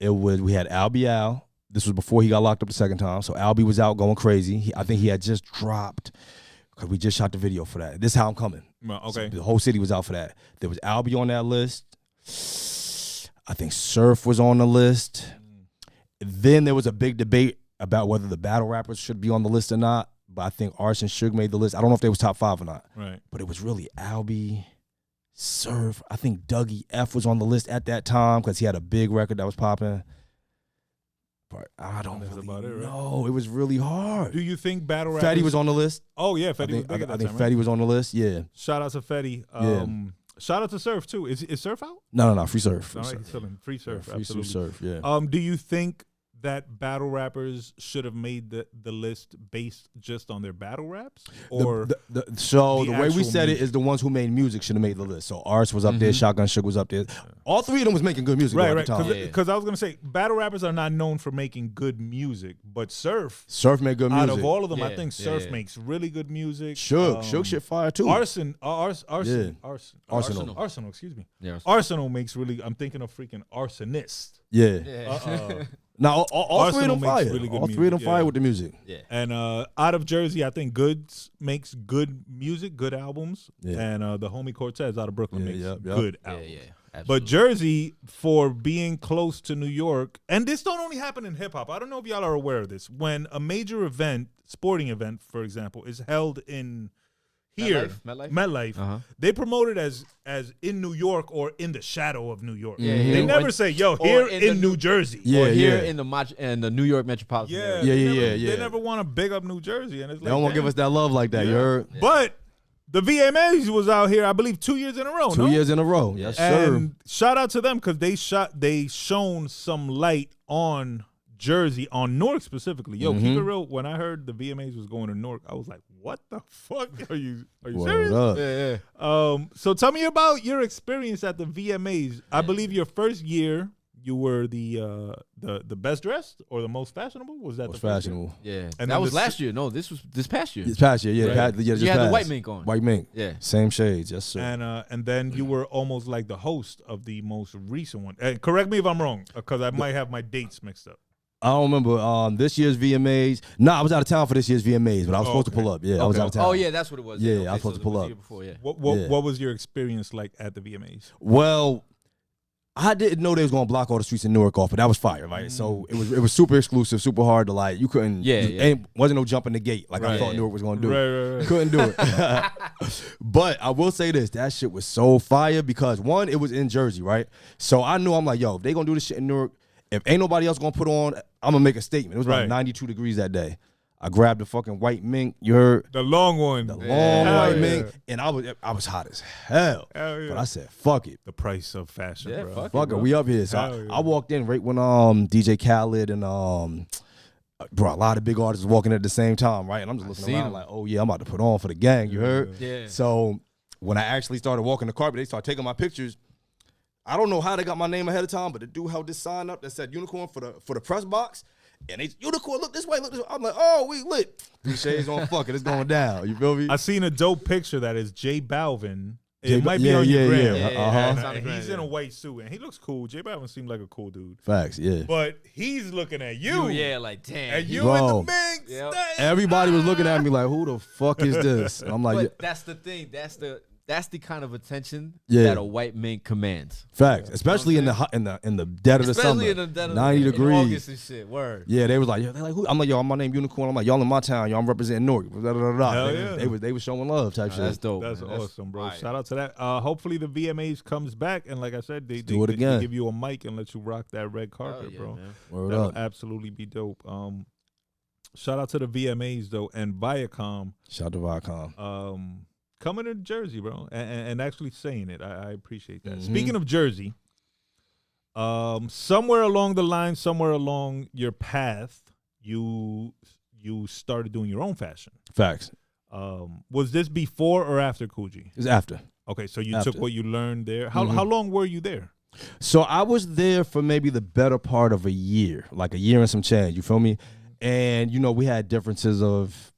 we had Albie Al. This was before he got locked up the second time. So Albie was out going crazy. I think he had just dropped, because we just shot the video for that. This is How I'm Coming. Okay. So the whole city was out for that. There was Albie on that list. I think Surf was on the list. Then there was a big debate about whether the battle rappers should be on the list or not. But I think Arts and Suge made the list. I don't know if they was top 5 or not. Right. But it was really Albie, Surf. I think Dougie F was on the list at that time because he had a big record that was popping. But I don't That's really about it, right? know. It was really hard. Do you think battle rappers? Fetty was on the list. Oh yeah, I Fetty was think, big at I that think time, right? Fetty was on the list. Yeah. Shout out to Fetty. Yeah. Shout out to Surf too. Is Surf out? No. Free Surf. Free All right, Surf. he's still in. Free Surf. Free absolutely. Surf. Yeah. Do you think that battle rappers should have made the list based just on their battle raps, or So the the way we actual said music? it is the ones who made music should have made the list. So Arts was up there, Shotgun Suge was up there. All 3 of them was making good music right? at Right. the time. Because I was gonna say battle rappers are not known for making good music, but Surf, Surf made good music. out of all of them, I Yeah, think yeah, Surf yeah. makes really good music. Suge shit fire too. Arsenal. Excuse me. Yeah. Arsenal makes really. I'm thinking of freaking Arsonist. Yeah. Now all 3 of Arsenal them makes fire. really good All 3 of them music, fire yeah. with the music. Yeah. And out of Jersey, I think Goods makes good music, good albums. Yeah. And the homie Cortez out of Brooklyn Yeah, makes yep. good Yeah. albums. Yeah. But Absolutely. Jersey, for being close to New York, and this don't only happen in hip hop. I don't know if y'all are aware of this. When a major event, sporting event, for example, is held in here, MetLife, they promote it as in New York or in the shadow of New York. Yeah, They yeah. never Or- say, "Yo, or here in in the New Jersey." Yeah, or here yeah. in the New York metropolitan Yeah, area. Yeah. They never want to big up New Jersey, and it's They like, don't want to give damn. us that love like that. You Yeah. heard? But the VMAs was out here, I believe, 2 years in a row. 2 no? years in a row. Yes, sir. And shout out to them because they shone some light on Jersey, on Newark specifically. Yo, keep it real. When I heard the VMAs was going to Newark, I was like, "What the fuck? Are you Word serious?" up. Yeah. So tell me about your experience at the VMAs. I believe your first year you were the best dressed or the most fashionable. Was that Most the first year? fashionable. Yeah. And that then was the last year. No, this was this past year. This past year, yeah. Right. Just You had the passed. white mink on. White mink. Yeah. Same shades. Yes, sir. And then you were almost like the host of the most recent one. And correct me if I'm wrong, because I might have my dates mixed up. I don't remember this year's VMAs. No, I was out of town for this year's VMAs, but I was supposed to pull up. Yeah, I was Okay. out of town. Oh yeah, that's what it was. Yeah, Okay, I was supposed so to pull it was up. the year Before, yeah. What Yeah. was your experience like at the VMAs? Well, I didn't know they was gonna block all the streets in Newark off, but that was fire, right? So it was super exclusive, super hard to like. You couldn't. Yeah, you yeah. wasn't no jumping the gate like I Right. thought Newark was gonna do. Right. Couldn't do it. But I will say this: that shit was so fire because one, it was in Jersey, right? So I knew I'm like, yo, if they gonna do this shit in Newark, if ain't nobody else gonna put on, I'm gonna make a statement. It was about Right. 92 degrees that day. I grabbed the fucking white mink. You heard The long one. the long Hell white yeah. mink, and I was hot as hell. Hell yeah. But I said, fuck it. The price of fashion, Yeah, bro. fuck Fuck it, bro. we up here. So Hell yeah. I walked in right when DJ Khaled and bro, a lot of big artists was walking at the same time, right? And I'm just looking seen around them. like, oh yeah, I'm about to put on for the gang. You heard? Yeah. So when I actually started walking the carpet, they started taking my pictures. I don't know how they got my name ahead of time, but the dude held this sign up that said Unicorn for the press box. And they Unicorn, look this way, look this way. I'm like, oh, we lit. 3 shades on, fuck it, it's going down. You feel me? I seen a dope picture that is J Balvin. J It might be yeah, on your yeah, gram. yeah. And, It's on the gram, he's yeah. in a white suit and he looks cool. J Balvin seemed like a cool dude. Facts, yeah. But he's looking at you. Yeah, like damn. And you Bro. in the mix. Yep. Everybody was looking at me like, who the fuck is this? And I'm like, But that's the thing. That's the that's the kind of attention Yeah. that a white man commands. Facts, especially in the dead of the summer, Especially in the dead of 90 in degrees. August and shit. Word. Yeah, they was like, they're like, who? I'm like, yo, my name Unicorn. I'm like, y'all in my town, y'all. I'm representing Newark. Hell yeah. They was showing love type shit. That's dope. That's man. awesome, bro. Right. Shout out to that. Hopefully the VMAs comes back, and like I said, they do it again. give you a mic and let you rock that red carpet, Yeah, bro. man. Word That'll up. absolutely be dope. Shout out to the VMAs though, and Viacom. Shout out to Viacom. Coming to Jersey, bro, and actually saying it. I appreciate that. Mhm. Speaking of Jersey, somewhere along the line, somewhere along your path, you started doing your own fashion. Facts. Was this before or after Coogi? It's after. Okay, so you After. took what you learned there. How long were you there? So I was there for maybe the better part of a year, like a year and some change. You feel me? And we had differences of.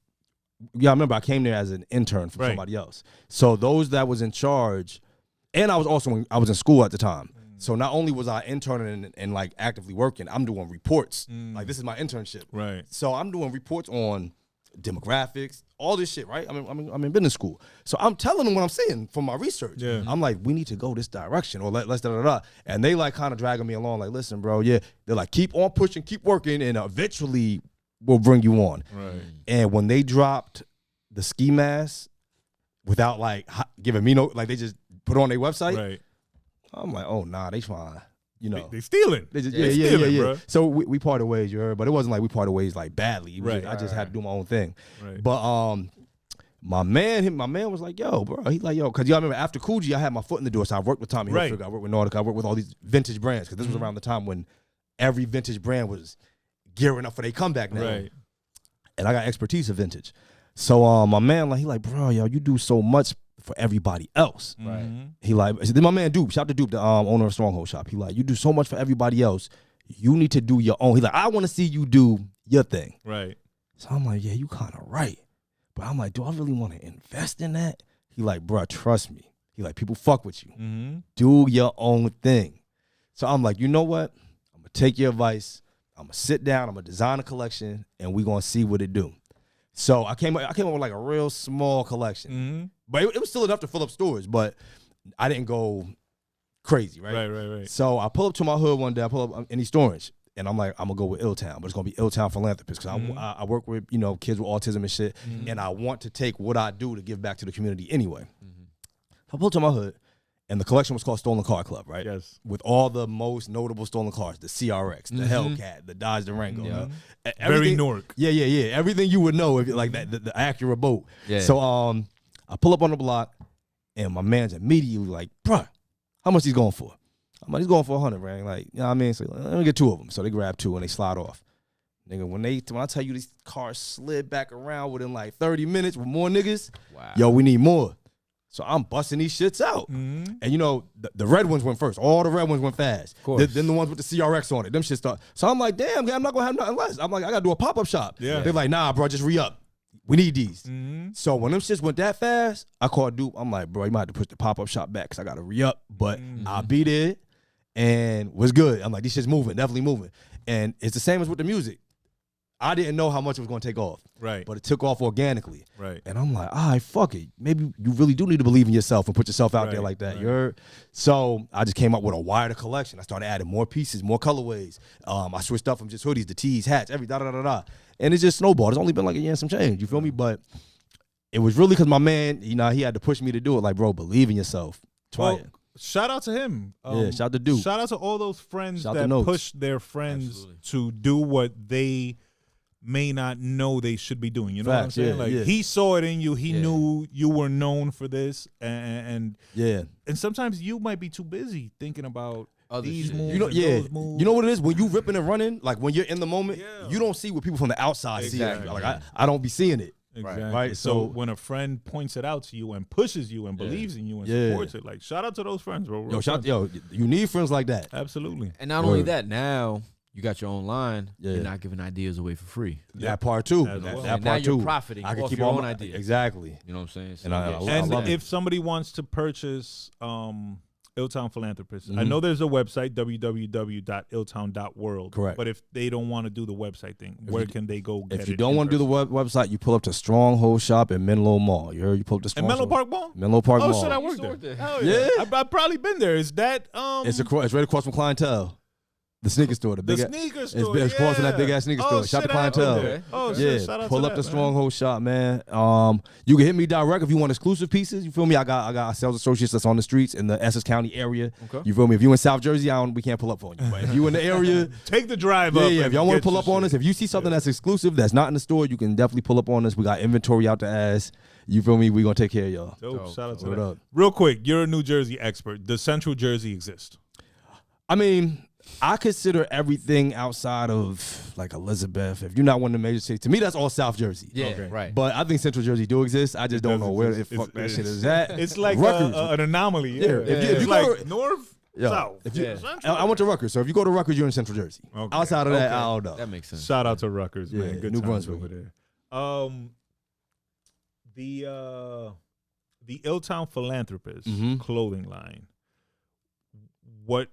Yeah, I remember I came there as an intern from somebody else. So those that was in charge, and I was in school at the time. So not only was I interning and like actively working, I'm doing reports. Like this is my internship. Right. So I'm doing reports on demographics, all this shit, right? I'm in business school. So I'm telling them what I'm seeing from my research. Yeah. I'm like, we need to go this direction, or let's da. And they like kind of dragging me along, like, listen, bro, yeah. They're like, keep on pushing, keep working, and eventually we'll bring you on. Right. And when they dropped the ski mask without like giving me no, like they just put it on their website. Right. I'm like, oh nah, they fine. They stealing. They just, They yeah. stealing, So we parted ways, you heard, but it wasn't like we parted ways like badly. Right. I just had to do my own thing. Right. But my man was like, yo, bro. He's like, yo, because y'all remember after Coogi, I had my foot in the door. So I worked with Tommy Hilfiger, I worked with Nautica, I worked with all these vintage brands, because this was around the time when every vintage brand was gearing up for their comeback now. Right. And I got expertise in vintage. So my man, like, he like, bro, yo, you do so much for everybody else. Right. He like, this my man Dupe, shout out to Dupe, the owner of Stronghold Shop. He like, you do so much for everybody else. You need to do your own. He like, I want to see you do your thing. Right. So I'm like, yeah, you kind of right. But I'm like, do I really want to invest in that? He like, bro, trust me. He like, people fuck with you. Do your own thing. So I'm like, you know what? I'm going to take your advice. I'm going to sit down. I'm going to design a collection, and we're going to see what it do. So I came up with like a real small collection. But it was still enough to fill up stores, but I didn't go crazy, right? Right. So I pull up to my hood one day. I pull up in East Orange, and I'm like, I'm going to go with Illtown, but it's going to be Illtown Philanthropists, because I work with, kids with autism and shit, and I want to take what I do to give back to the community anyway. So I pull up to my hood, and the collection was called Stolen Car Club, right? Yes. With all the most notable stolen cars, the CRX, the Hellcat, the Dodge Durango. Very Newark. Yeah. Everything you would know if like that, the Acura boat. Yeah. So I pull up on the block, and my man's immediately like, bruh, how much he's going for? I'm like, he's going for 100, right? Like, you know what I mean? So let me get two of them. So they grab two and they slide off. Nigga, when I tell you these cars slid back around within like 30 minutes with more niggas, Wow. yo, we need more. So I'm busting these shits out. And the red ones went first. All the red ones went fast. Then the ones with the CRX on it, them shit start. So I'm like, damn, I'm not gonna have nothing less. I'm like, I gotta do a pop-up shop. Yeah. They're like, nah, bro, just re-up. We need these. So when them shits went that fast, I called Dupe. I'm like, bro, you might have to push the pop-up shop back because I gotta re-up. But I'll be there, and was good. I'm like, this shit's moving, definitely moving. And it's the same as with the music. I didn't know how much it was gonna take off. Right. But it took off organically. Right. And I'm like, all right, fuck it. Maybe you really do need to believe in yourself and put yourself out there like that. You heard? So I just came up with a wider collection. I started adding more pieces, more colorways. I switched up from just hoodies to tees, hats, every da-da-da-da. And it just snowballed. It's only been like a year and some change. You feel me? But it was really because my man, he had to push me to do it. Like, bro, believe in yourself. Try it. Shout out to him. Yeah, shout out to Duke. Shout out to all those friends Shout that to Notes. push their friends to do what they may not know they should be doing. You know Facts, what I'm saying? yeah, Like yeah. he saw it in you. He knew you were known for this, and sometimes you might be too busy thinking about Other these shit. moves. You know, and yeah. those moves. You know what it is? When you ripping and running, like when you're in the moment, Yeah. you don't see what people from the outside see. Exactly. Like I don't be seeing it. Exactly. Right. So So when a friend points it out to you and pushes you and believes in you and Yeah. supports it, like shout out to those friends, bro. Real friends. you need friends like that. Absolutely. And not only Word. that, now you got your own line. Yeah. You're not giving ideas away for free. That part too. As well. That And now part you're too. profiting I can off keep your all own my ideas. Exactly. You know what I'm saying? So, And I yeah, love And it. if somebody wants to purchase Illtown Philanthropists. Mm-hmm. I know there's a website, www.illtown.world. Correct. But if they don't want to do the website thing, where can they go get it? If you don't want to do the website, you pull up to Stronghold Shop in Menlo Mall. You heard? You pull up to In Stronghold. Menlo Park Mall? Menlo Park Oh, Mall. shit, I You worked used to there. work there. Hell yeah. Yeah. I've probably been there. Is that It's right across from Clientele. The sneaker store. the sneaker store? It's across from that big ass sneaker store. Shout shit, to Clientele. Okay. Oh, Yeah, shit, shout out pull to up that, the man. Stronghold Shop, man. You can hit me direct if you want exclusive pieces. You feel me? I got sales associates that's on the streets in the Essex County area. Okay. You feel me? If you in South Jersey, we can't pull up for you. But if you in the area, Take the drive yeah, up. yeah. and If y'all want get to pull your up on shit. us, if you see something that's exclusive that's not in the store, you can definitely pull up on us. We got inventory out the ass. You feel me? We gonna take care of y'all. Dope. Shout out to What that. up? Real quick, you're a New Jersey expert. Does Central Jersey exist? I mean, I consider everything outside of like Elizabeth. If you're not one of the major cities, to me that's all South Jersey. Yeah, Okay. right. But I think Central Jersey do exist. I just don't does know where the exist. fuck that It's- shit is at. It's like Rutgers. an anomaly. Yeah. Yeah. If you like go to- north, Yeah. south. If you, Yeah. Central. I went to Rutgers, so if you go to Rutgers, you're in Central Jersey. Okay. Outside of that, Okay. I don't know. That makes sense. Shout out to Rutgers, Yeah, man. Good New times Brunswick. over there. The Illtown Philanthropists Mhm. clothing line. What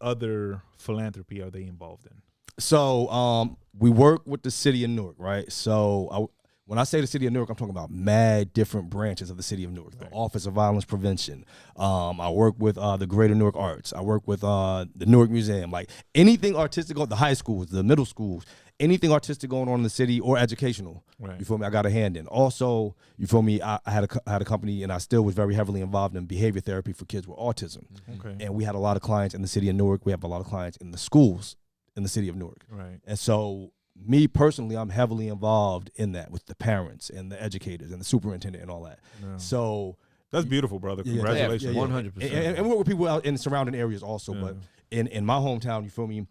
other philanthropy are they involved in? So we work with the city of Newark, right? So when I say the city of Newark, I'm talking about mad different branches of the city of Newark. The Office of Violence Prevention. I work with the Greater Newark Arts. I work with the Newark Museum. Like anything artistic, the high schools, the middle schools, anything artistic going on in the city or educational. Right. You feel me? I got a hand in. Also, you feel me? I had a company, and I still was very heavily involved in behavior therapy for kids with autism. Okay. And we had a lot of clients in the city of Newark. We have a lot of clients in the schools in the city of Newark. Right. And so me personally, I'm heavily involved in that with the parents and the educators and the superintendent and all that. Yeah. So That's beautiful, brother. yeah, Congratulations. 100%. And we work with people out in surrounding areas also. Yeah. But in my hometown, you feel me?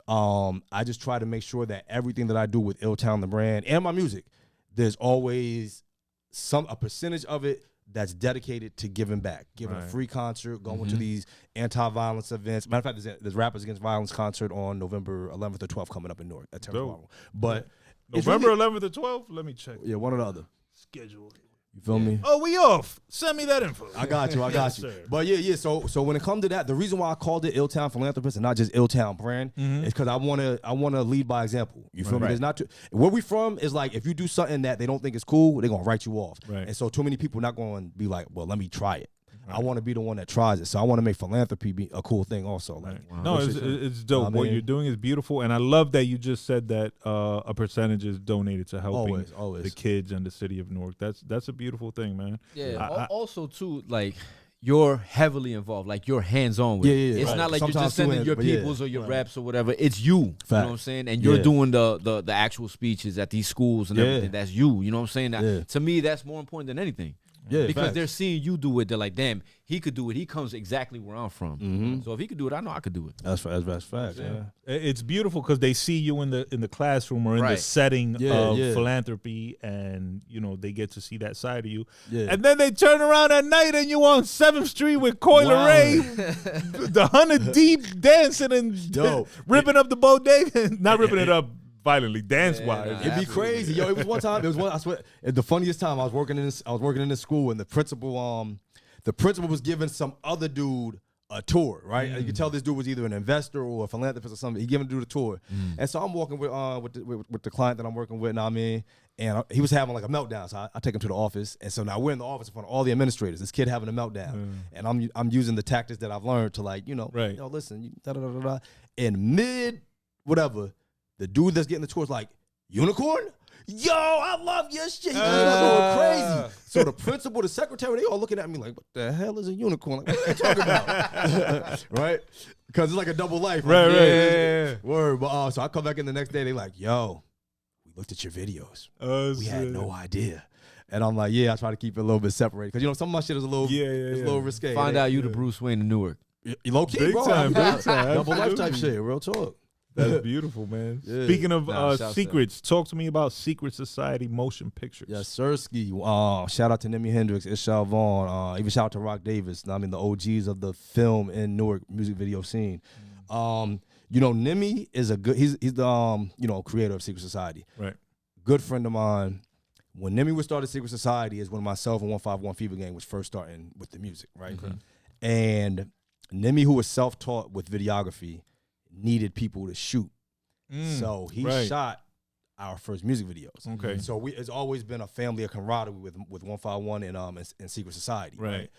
I just try to make sure that everything that I do with Illtown, the brand, and my music, there's always a percentage of it that's dedicated to giving back, giving a Right. free concert, going to these anti-violence events. Matter of fact, there's Rappers Against Violence concert on November 11th or 12th coming up in Newark. That's Dope. But it's November really- 11th or 12th? Let me check. yeah, one or the other. Schedule. You feel me? Oh, we off. Send me that info. I got you. Yes, you. sir. But yeah. So when it comes to that, the reason why I called it Illtown Philanthropists and not just Illtown brand is because I wanna lead by example. You feel me? Right. There's not where we from is like if you do something that they don't think is cool, they're gonna write you off. Right. And so too many people not gonna be like, well, let me try it. I want to be the one that tries it. So I want to make philanthropy be a cool thing also. Like, No, it's dope. What you're doing is beautiful, and I love that you just said that a percentage is donated to helping Always. the kids and the city of Newark. That's a beautiful thing, man. Yeah. Also, too, like you're heavily involved. Like you're hands on with. Yeah, it. yeah, It's right. not like Sometimes you're just two sending hands, your but yeah. peoples or your raps or whatever. It's you. You know what I'm Facts. saying? And you're Yeah. doing the actual speeches at these schools and Yeah. everything. That's you. You know what I'm saying? That, Yeah. To me, that's more important than anything. Yeah, Because facts. they're seeing you do it. They're like, damn, he could do it. He comes exactly where I'm from. So if he could do it, I know I could do it. That's facts. Yeah. It's beautiful because they see you in the classroom or in the Right. setting Yeah, of yeah. philanthropy, and they get to see that side of you. Yeah. And then they turn around at night and you on 7th Street with Coil Wow. Ray, the 100 deep dancing and Yo. ripping up the bodega, not ripping it up violently, dance wise. nah. It'd be Absolutely. crazy, yo. It was one time. I swear, the funniest time. I was working in this school, and the principal was giving some other dude a tour. Right, you could tell this dude was either an investor or a philanthropist or something. He giving the dude a tour, and so I'm walking with the client that I'm working with. Know what I mean, and he was having like a meltdown. So I take him to the office, and so now we're in the office in front of all the administrators. This kid having a meltdown, and I'm using the tactics that I've learned to like Right. listen, da da da da da. In mid whatever. The dude that's getting the tour is like, unicorn? Yo, I love your shit. He just going crazy. So the principal, the secretary, they all looking at me like, what the hell is a unicorn? Like, what are you talking about? Right? Because it's like a double life. Like, Right. Yeah. Word. But so I come back in the next day, they like, yo, we looked at your videos. We had no idea. And I'm like, yeah, I try to keep it a little bit separated. Because, some of my shit is a little, it's a little risque. Find out you the Bruce Wayne of Newark. Low key, Big bro. time, big time. Double life type Absolutely. shit. Real talk. That's beautiful, man. Yeah. Speaking of shouts secrets, talk to me about Secret Society Motion Pictures. Yes, Sirski. Shout out to Nimi Hendrix, Ishal Vaughn. Even shout out to Rock Davis. I mean, the OGs of the film and Newark music video scene. Nimi is a good. He's the creator of Secret Society. Right. Good friend of mine. When Nimi was started Secret Society is when myself and 151 Fever Gang was first starting with the music, right? And Nimi, who was self-taught with videography, needed people to shoot. So he shot our first music videos. Okay. So it's always been a family of camaraderie with 151 and Secret Society. Right.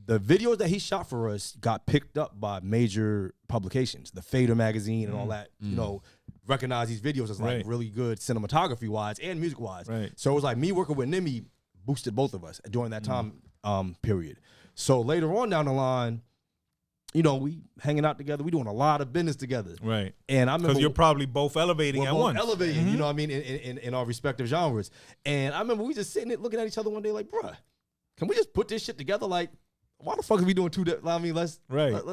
The videos that he shot for us got picked up by major publications, the Fader magazine and all that. You know, recognize these videos as like really good cinematography wise and music wise. Right. So it was like me working with Nimi boosted both of us during that time period. So later on down the line, you know, we hanging out together. We doing a lot of business together. Right. And I remember because you're probably both elevating at once. Elevating, you know what I mean, in our respective genres. And I remember we just sitting there looking at each other one day like, bruh, can we just put this shit together? Like, why the fuck are we doing two? I mean, let's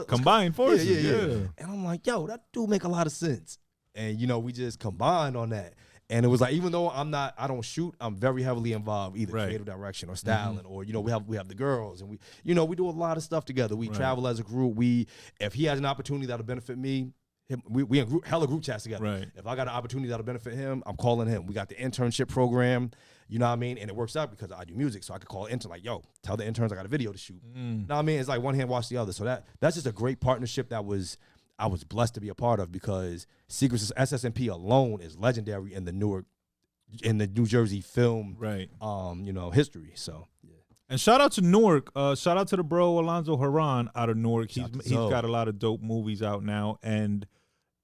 combine forces. Yeah. And I'm like, yo, that do make a lot of sense. And you know, we just combined on that. And it was like, even though I don't shoot, I'm very heavily involved either creative direction or styling, or you know, we have the girls, and we do a lot of stuff together. We travel as a group. If he has an opportunity that'll benefit me, we in hella group chats together. Right. If I got an opportunity that'll benefit him, I'm calling him. We got the internship program, you know what I mean? And it works out because I do music, so I could call an intern like, yo, tell the interns I got a video to shoot. You know what I mean? It's like one hand wash the other. So that's just a great partnership I was blessed to be a part of, because SSNP alone is legendary in the Newark, in the New Jersey film, you know, history. So, and shout out to Newark. Shout out to the bro Alonzo Haran out of Newark. He's got a lot of dope movies out now. And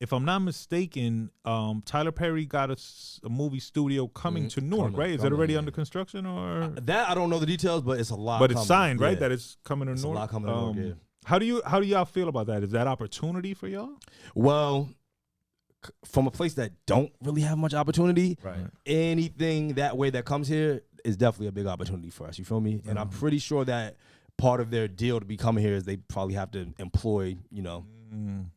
if I'm not mistaken, Tyler Perry got a movie studio coming to Newark, right? Is that already under construction, or that I don't know the details, but it's a lot. But it's signed, right? That it's coming to Newark. A lot coming to Newark. How do y'all feel about that? Is that opportunity for y'all? Well, from a place that don't really have much opportunity, anything that way that comes here is definitely a big opportunity for us. You feel me? And I'm pretty sure that part of their deal to be coming here is they probably have to employ, you know,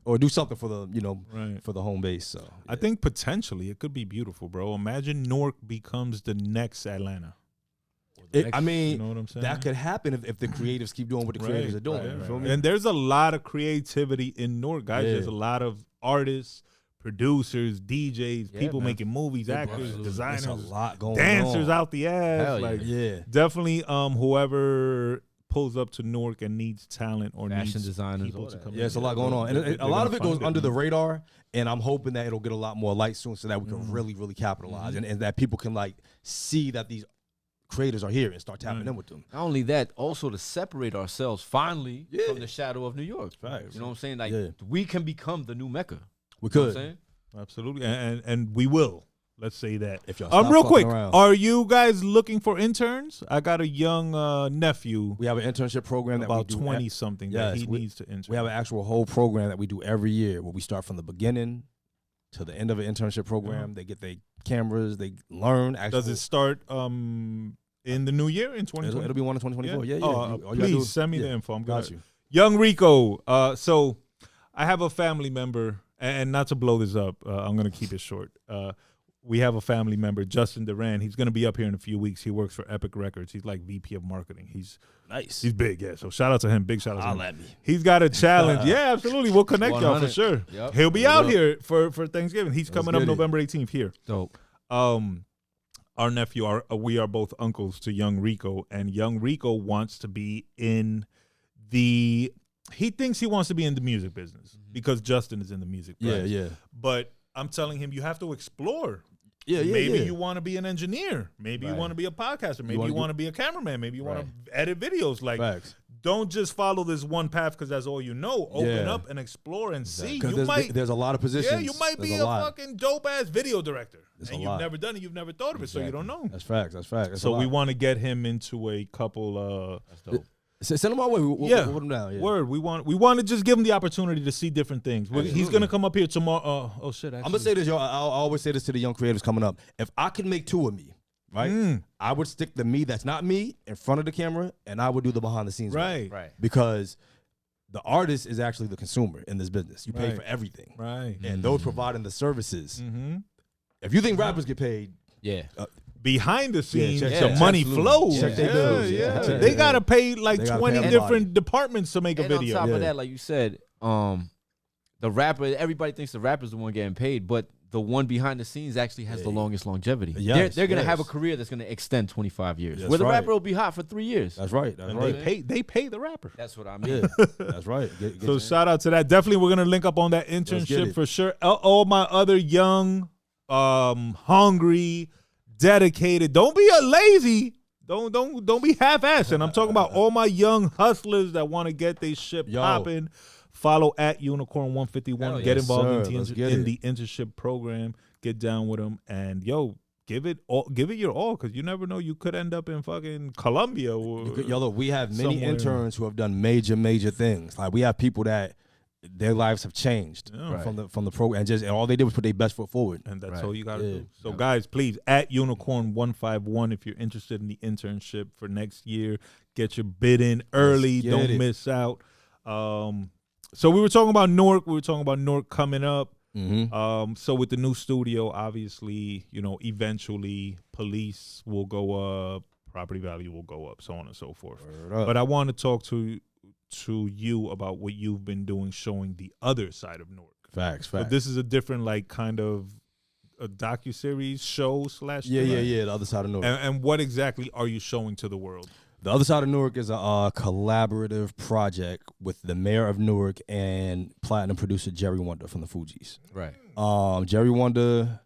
or do something for the, you know, for the home base. So I think potentially it could be beautiful, bro. Imagine Newark becomes the next Atlanta. I mean, you know what I'm saying? that could happen if the creatives keep doing what the creators are doing. You feel me? And there's a lot of creativity in Newark, guys. There's a lot of artists, producers, DJs, people making movies, actors, designers, a lot going dancers on. Out the ass. Hell like, yeah. Definitely whoever pulls up to Newark and needs talent or fashion needs designers, people to come in. It's a lot going on. And a lot of it goes under the radar, and I'm hoping that it'll get a lot more light soon so that we can really, really capitalize and that people can like see that these creators are here and start tapping in with them. Not only that, also to separate ourselves finally from the shadow of New York. Right. You know what I'm saying? Like we can become the new Mecca. We You know what could. I'm saying? Absolutely. And we will. Let's say that. If y'all stop real fucking quick, around. are you guys looking for interns? I got a young nephew. We have an internship program that we about do 20 something that he needs to intern. We have an actual whole program that we do every year where we start from the beginning to the end of an internship program. They get their cameras, they learn. Does it start in the new year in 2020? It'll be one in 2024. Yeah. Oh, please send me the info. I'm got good. you. Young Rico. So I have a family member, and not to blow this up, I'm going to keep it short. We have a family member, Justin Duran. He's going to be up here in a few weeks. He works for Epic Records. He's like VP of marketing. He's nice. He's big, yeah. So shout out to him. Big shout out to him. At me. He's got a challenge. Yeah, absolutely. We'll connect y'all for sure. Yep. He'll be out here for Thanksgiving. He's coming up November 18th here. Dope. Our nephew, we are both uncles to Young Rico, and Young Rico wants to be in he thinks he wants to be in the music business because Justin is in the music business. Yeah. But I'm telling him, you have to explore. Yeah. Maybe you want to be an engineer. Maybe you want to be a podcaster. Maybe you want to be a cameraman. Maybe you want to edit videos. Like, don't just follow this one path because that's all you know. Open up and explore and see. There's a lot of positions. Yeah, you might be a fucking dope-ass video director. And you've never done it. You've never thought of it, so you don't know. That's facts. So we want to get him into a couple That's dope. Send him our way. We'll put him down. Yeah. Word. We want to just give him the opportunity to see different things. He's gonna come up here tomorrow. Oh shit! Actually. I'm gonna say this, yo. I'll always say this to the young creators coming up. If I can make two of me, right, I would stick the me that's not me in front of the camera, and I would do the behind the scenes. Right. Because the artist is actually the consumer in this business. You pay for everything. Right. And those providing the services. If you think rappers get paid, behind the scenes, the money flows. Check their bills. They gotta pay like 20 pay different departments to make a video. On top of that, like you said, the rapper, everybody thinks the rapper's the one getting paid, but the one behind the scenes actually has the longest longevity. Yes, they're gonna have a yes. career that's gonna extend 25 years. That's Where the right. rapper will be hot for 3 years. That's right. That's And right. they pay the rapper. That's what I mean. Yeah, that's right. So shout out to that. Definitely, we're gonna link up on that get internship it. for sure. All my other young, hungry, dedicated. Don't be a lazy. Don't be half-assing. I'm talking about all my young hustlers that want to get their shit popping. Follow at Unicorn 151. Hell Get yes, involved sir. in, Let's get in it. the internship program. Get down with them, and give it your all, because you never know, you could end up in fucking Colombia. Or Look, we have many somewhere. interns who have done major things. Like we have people that their lives have changed Yeah. from the program, and all they did was put their best foot forward. And that's Right. all you got to Yeah. do. So, guys, please, at Unicorn 151, if you're interested in the internship for next year, get your bid in early. get Don't it. miss out. So we were talking about Newark. We were talking about Newark coming up. Mm-hmm. So with the new studio, obviously, eventually police will go up, property value will go up, so on and so forth. But I want to talk to you about what you've been doing, showing the other side of Newark. Facts. So this is a different, like, kind of a docuseries show / Yeah. The other side of Newark. And what exactly are you showing to the world? The other side of Newark is a collaborative project with the mayor of Newark and platinum producer Jerry Wonder from the Fugees. Right. Jerry Wonder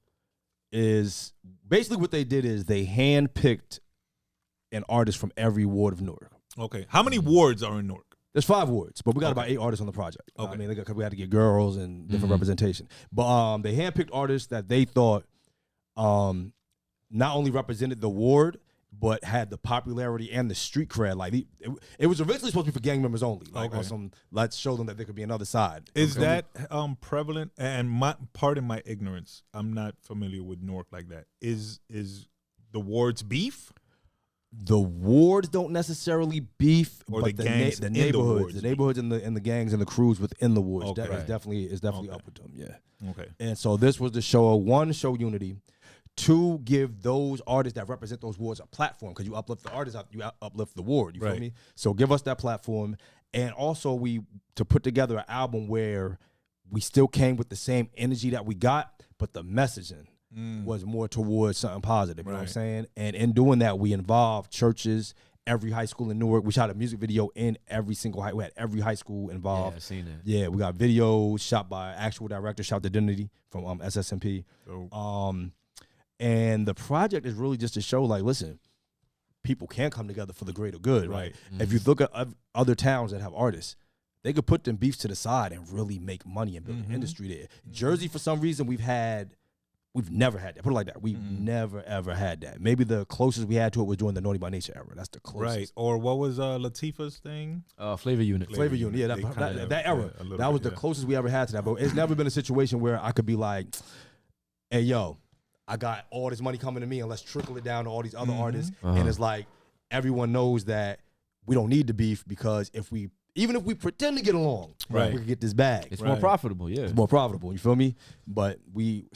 is basically what they did is they handpicked an artist from every ward of Newark. Okay. How many wards are in Newark? There's 5 wards, but we got about 8 artists on the project. Okay. I mean, we had to get girls and different representation. But they handpicked artists that they thought not only represented the ward, but had the popularity and the street cred. Like it was originally supposed to be for gang members only. Like on some, let's show them that there could be another side. Is that prevalent? And pardon my ignorance, I'm not familiar with Newark like that. Is the wards beef? The wards don't necessarily beef, Or but the gangs the in the neighborhoods, wards the neighborhoods and the gangs and the crews within the wards. Okay. That is definitely Okay. up with them. Yeah. Okay. And so this was to show show unity, 2, give those artists that represent those wards a platform, because you uplift the artists, you uplift the ward. You feel me? So give us that platform, and also to put together an album where we still came with the same energy that we got, but the messaging was more towards something positive. You know what I'm saying? And in doing that, we involved churches, every high school in Newark. We shot a music video in every single we had every high school involved. Yeah, I've seen that. Yeah, we got videos shot by actual director, shout to Identity from SSMP. And the project is really just to show, like, listen, people can come together for the greater good, right? If you look at other towns that have artists, they could put them beefs to the side and really make money and build an industry there. Jersey, for some reason, we've never had that. Put it like that. We've never, ever had that. Maybe the closest we had to it was during the Naughty by Nature era. That's the closest. Right. Or what was Latifah's thing? Flavor Unit. Flavor Unit, yeah, that era. That was the closest we ever had to that. But it's never been a situation where I could be like, hey, yo, I got all this money coming to me, and let's trickle it down to all these other artists. And it's like, everyone knows that we don't need the beef, because even if we pretend to get along, we can get this bag. It's more profitable, yeah. It's more profitable, you feel me? But the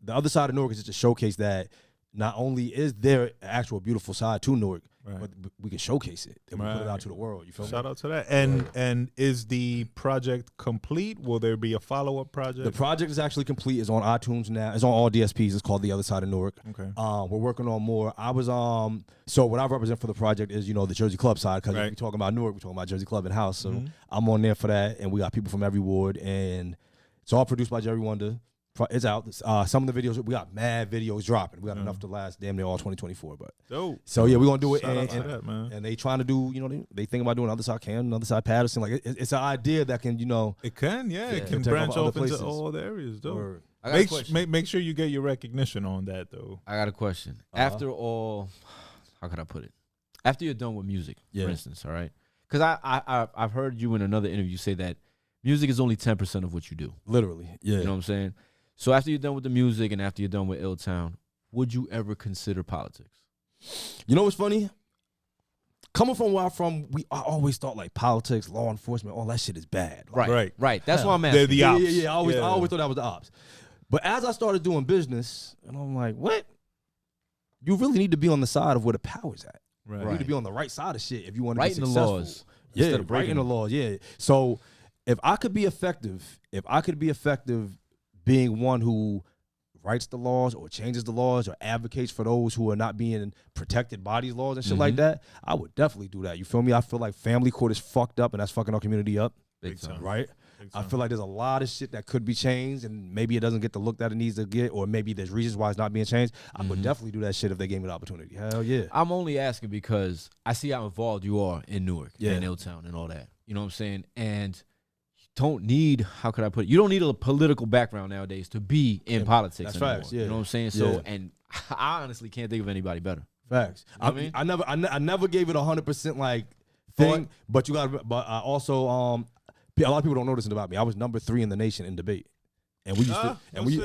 other side of Newark is just to showcase that not only is there an actual beautiful side to Newark, but we can showcase it and we put it out to the world. You feel me? Shout out to that. And is the project complete? Will there be a follow-up project? The project is actually complete. It's on iTunes now. It's on all DSPs. It's called The Other Side of Newark. Okay. We're working on more. So what I represent for the project is, the Jersey Club side, because if we're talking about Newark, we're talking about Jersey Club and House. So I'm on there for that, and we got people from every ward, and it's all produced by Jerry Wonder. It's out. Some of the videos, we got mad videos dropping. We got enough to last damn near all 2024. But so yeah, we're gonna do it. Shout out to that, man. And they trying to do, they think about doing Other Side Camden, Other Side Patterson. Like it's an idea that can, it can, it can take branch over off other into places. all the areas, though. I got a question. Make sure you get your recognition on that, though. I got a question. After all, how could I put it? After you're done with music, for instance, all right? Because I've heard you in another interview say that music is only 10% of what you do. Literally, yeah. You know what I'm saying? So after you're done with the music and after you're done with Illtown, would you ever consider politics? You know what's funny? Coming from where I'm from, I always thought like politics, law enforcement, all that shit is bad. Like, Right. That's why I'm asking. They're the ops. Yeah. I always thought that was the ops. But as I started doing business, and I'm like, what? You really need to be on the side of where the power's at. Right. You need to be on the right side of shit if you want to be Writing the successful. laws. Yeah, instead of breaking writing the laws. Yeah. So if I could be effective being one who writes the laws or changes the laws or advocates for those who are not being protected by these laws and shit like that, I would definitely do that. You feel me? I feel like family court is fucked up and that's fucking our community up. Big time. Right? I feel like there's a lot of shit that could be changed and maybe it doesn't get the look that it needs to get, or maybe there's reasons why it's not being changed. I would definitely do that shit if they gave me the opportunity. Hell yeah. I'm only asking because I see how involved you are in Newark and Yeah. Illtown and all that. You know what I'm saying? And you don't need, how could I put it? You don't need a political background nowadays to be in politics that's anymore. facts, yeah. You know what I'm saying? So, Yeah. and I honestly can't think of anybody better. Facts. You know what I mean? I never gave it 100% like thing, but you got. But I also a lot of people don't know this about me. I was number 3 in the nation in debate, and we used to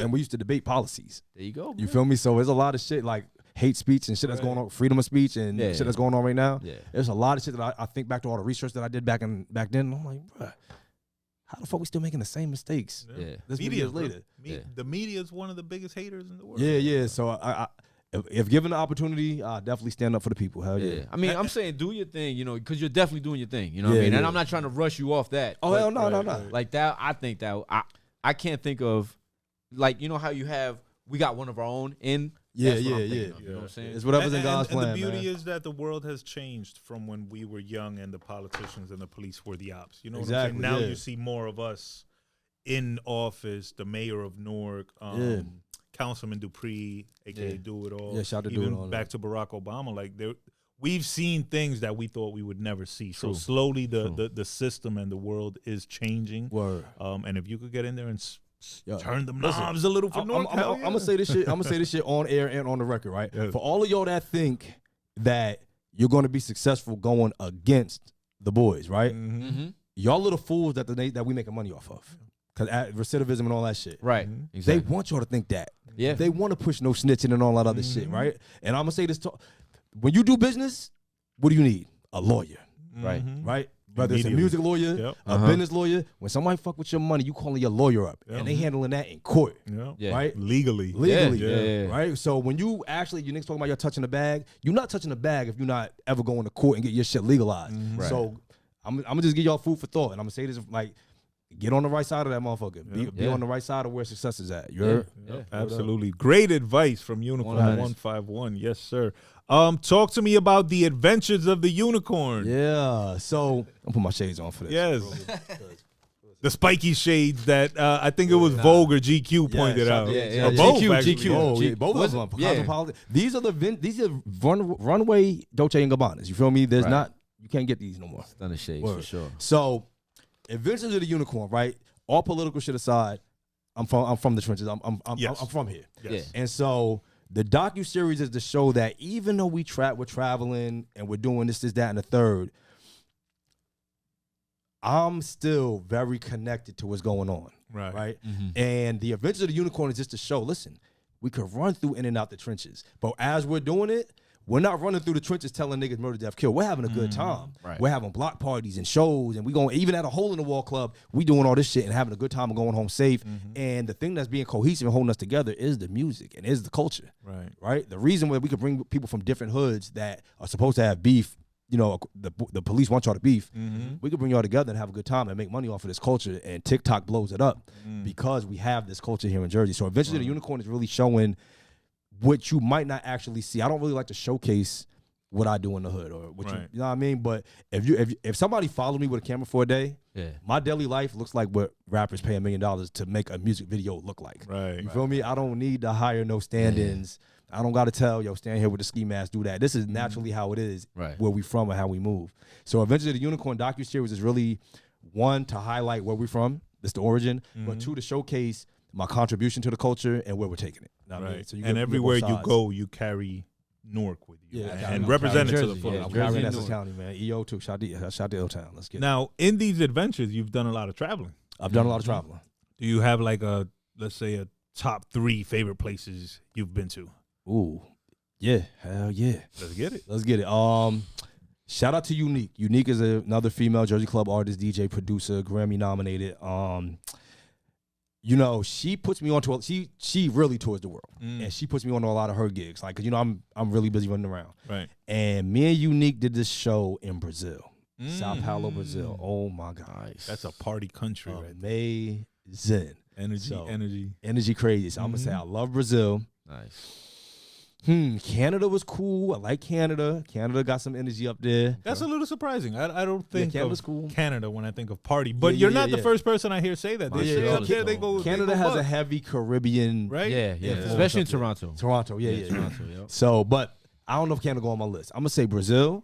we used to debate policies. There you go. You feel me? So there's a lot of shit like hate speech and shit that's going on, freedom of speech and shit that's going on right now. Yeah. There's a lot of shit that I think back to all the research that I did back then. I'm like, bruh, how the fuck we still making the same mistakes? Yeah. This many Media years later. The media is one of the biggest haters in the world. Yeah. So if given the opportunity, I definitely stand up for the people. Hell yeah. I mean, I'm saying do your thing, you know, because you're definitely doing your thing. You know what I mean? And I'm not trying to rush you off that. Oh, hell no. Like that, I think that I can't think of, like, you know how you have, we got one of our own in. Yeah, That's what I'm yeah, thinking yeah. of, you know what I'm saying? It's whatever's in God's plan, And the beauty man. is that the world has changed from when we were young and the politicians and the police were the ops. You know what Exactly, I'm saying? Now yeah. you see more of us in office, the mayor of Newark, Councilman Dupree, a.k.a. Do It All. Yeah, shout out to even Do It All, back to Barack Obama. Like, we've seen things that we thought we would never see. So True. slowly the system and the world is changing. Word. And if you could get in there and Yo, turn them listen, knobs a little for I'm Newark, hell yeah. gonna say this shit. I'm gonna say this shit on air and on the record, right? Yeah. For all of y'all that think that you're gonna be successful going against the boys, right? Mm-hmm. Y'all little fools that we making money off of, cause recidivism and all that shit. Right. They Exactly. want y'all to think that. Yeah. They want to push no snitching and all that other shit, right? And I'm gonna say this: when you do business, what do you need? A lawyer, Right. right? Whether it's a Immediately. music lawyer, Yep. a business lawyer. When somebody fuck with your money, you calling your lawyer up, and they handling that in court, Yeah. right? Legally. Legally, Yeah. right? So when you actually, you niggas talking about you're touching the bag, you're not touching the bag if you're not ever going to court and get your shit legalized. Right. So I'm gonna just give y'all food for thought, and I'm gonna say this like, get on the right side of that motherfucker. Be on the right side of where success is at. You heard? Yeah. Absolutely. Great advice from Unicorn 100. 151. Yes, sir. Talk to me about the adventures of the unicorn. Yeah. So I'm put my shades on for this. Yes. The spiky shades that I think it was Vogue or GQ pointed out. Yeah. Or both, GQ, actually. GQ. Oh, yeah, both of them. Cosmopolitan. These are runway Dolce and Gabbanas. You feel me? There's Right. not. You can't get these no more. Stunning shades Word. for sure. So, Adventures of the Unicorn, right? All political shit aside, I'm from the trenches. I'm Yes. from here. Yes. And so the docuseries is to show that even though we're traveling and we're doing this, that, and the third, I'm still very connected to what's going on. Right. And the Adventures of the Unicorn is just to show, listen, we could run through in and out the trenches. But as we're doing it, we're not running through the trenches telling niggas murder, death, kill. We're having a good time. Right. We're having block parties and shows, and we going even at a hole in the wall club. We doing all this shit and having a good time and going home safe. And the thing that's being cohesive and holding us together is the music and is the culture. Right. The reason why we could bring people from different hoods that are supposed to have beef. You know, the police want y'all to beef. We could bring y'all together and have a good time and make money off of this culture. And TikTok blows it up because we have this culture here in Jersey. So Adventures of the Unicorn is really showing what you might not actually see. I don't really like to showcase what I do in the hood or what you know what I mean. But if somebody followed me with a camera for a day, my daily life looks like what rappers pay $1 million to make a music video look like. You feel me? I don't need to hire no stand-ins. I don't got to tell, stand here with the ski mask, do that. This is naturally how it is, where we from and how we move. So Adventures of the Unicorn docuseries is really, one, to highlight where we from, that's the origin, but two, to showcase my contribution to the culture and where we're taking it. Know what I mean? So and everywhere you go, you carry Newark with you. And I'm represent it to the Jersey, fullest. I'm Jersey carrying and Essex Newark. County, man. EO too. Shout to Illtown. Let's get it. Now, in these adventures, you've done a lot of traveling. I've done a lot of traveling. Do you have like let's say a top 3 favorite places you've been to? Ooh. Yeah. Hell yeah. Let's get it. Let's get it. Shout out to Unique. Unique is another female Jersey Club artist, DJ, producer, Grammy nominated. You know, she puts me onto she really tours the world, and she puts me on a lot of her gigs. Like, 'cause you know, I'm really busy running around. Right. And me and Unique did this show in Brazil, Sao Paulo, Brazil. Oh my God, That's a party country, right? amazing. Energy. Crazy. So I'm gonna say I love Brazil. Nice. Canada was cool. I like Canada. Canada got some energy up there. That's a little surprising. I don't think Canada's of cool. Canada when I think of party. But you're not the first person I hear say that. They say up there, Canada has a heavy Caribbean, right? Yeah. Especially in Toronto. Toronto, yeah. Toronto, yeah. So, but I don't know if Canada go on my list. I'm gonna say Brazil.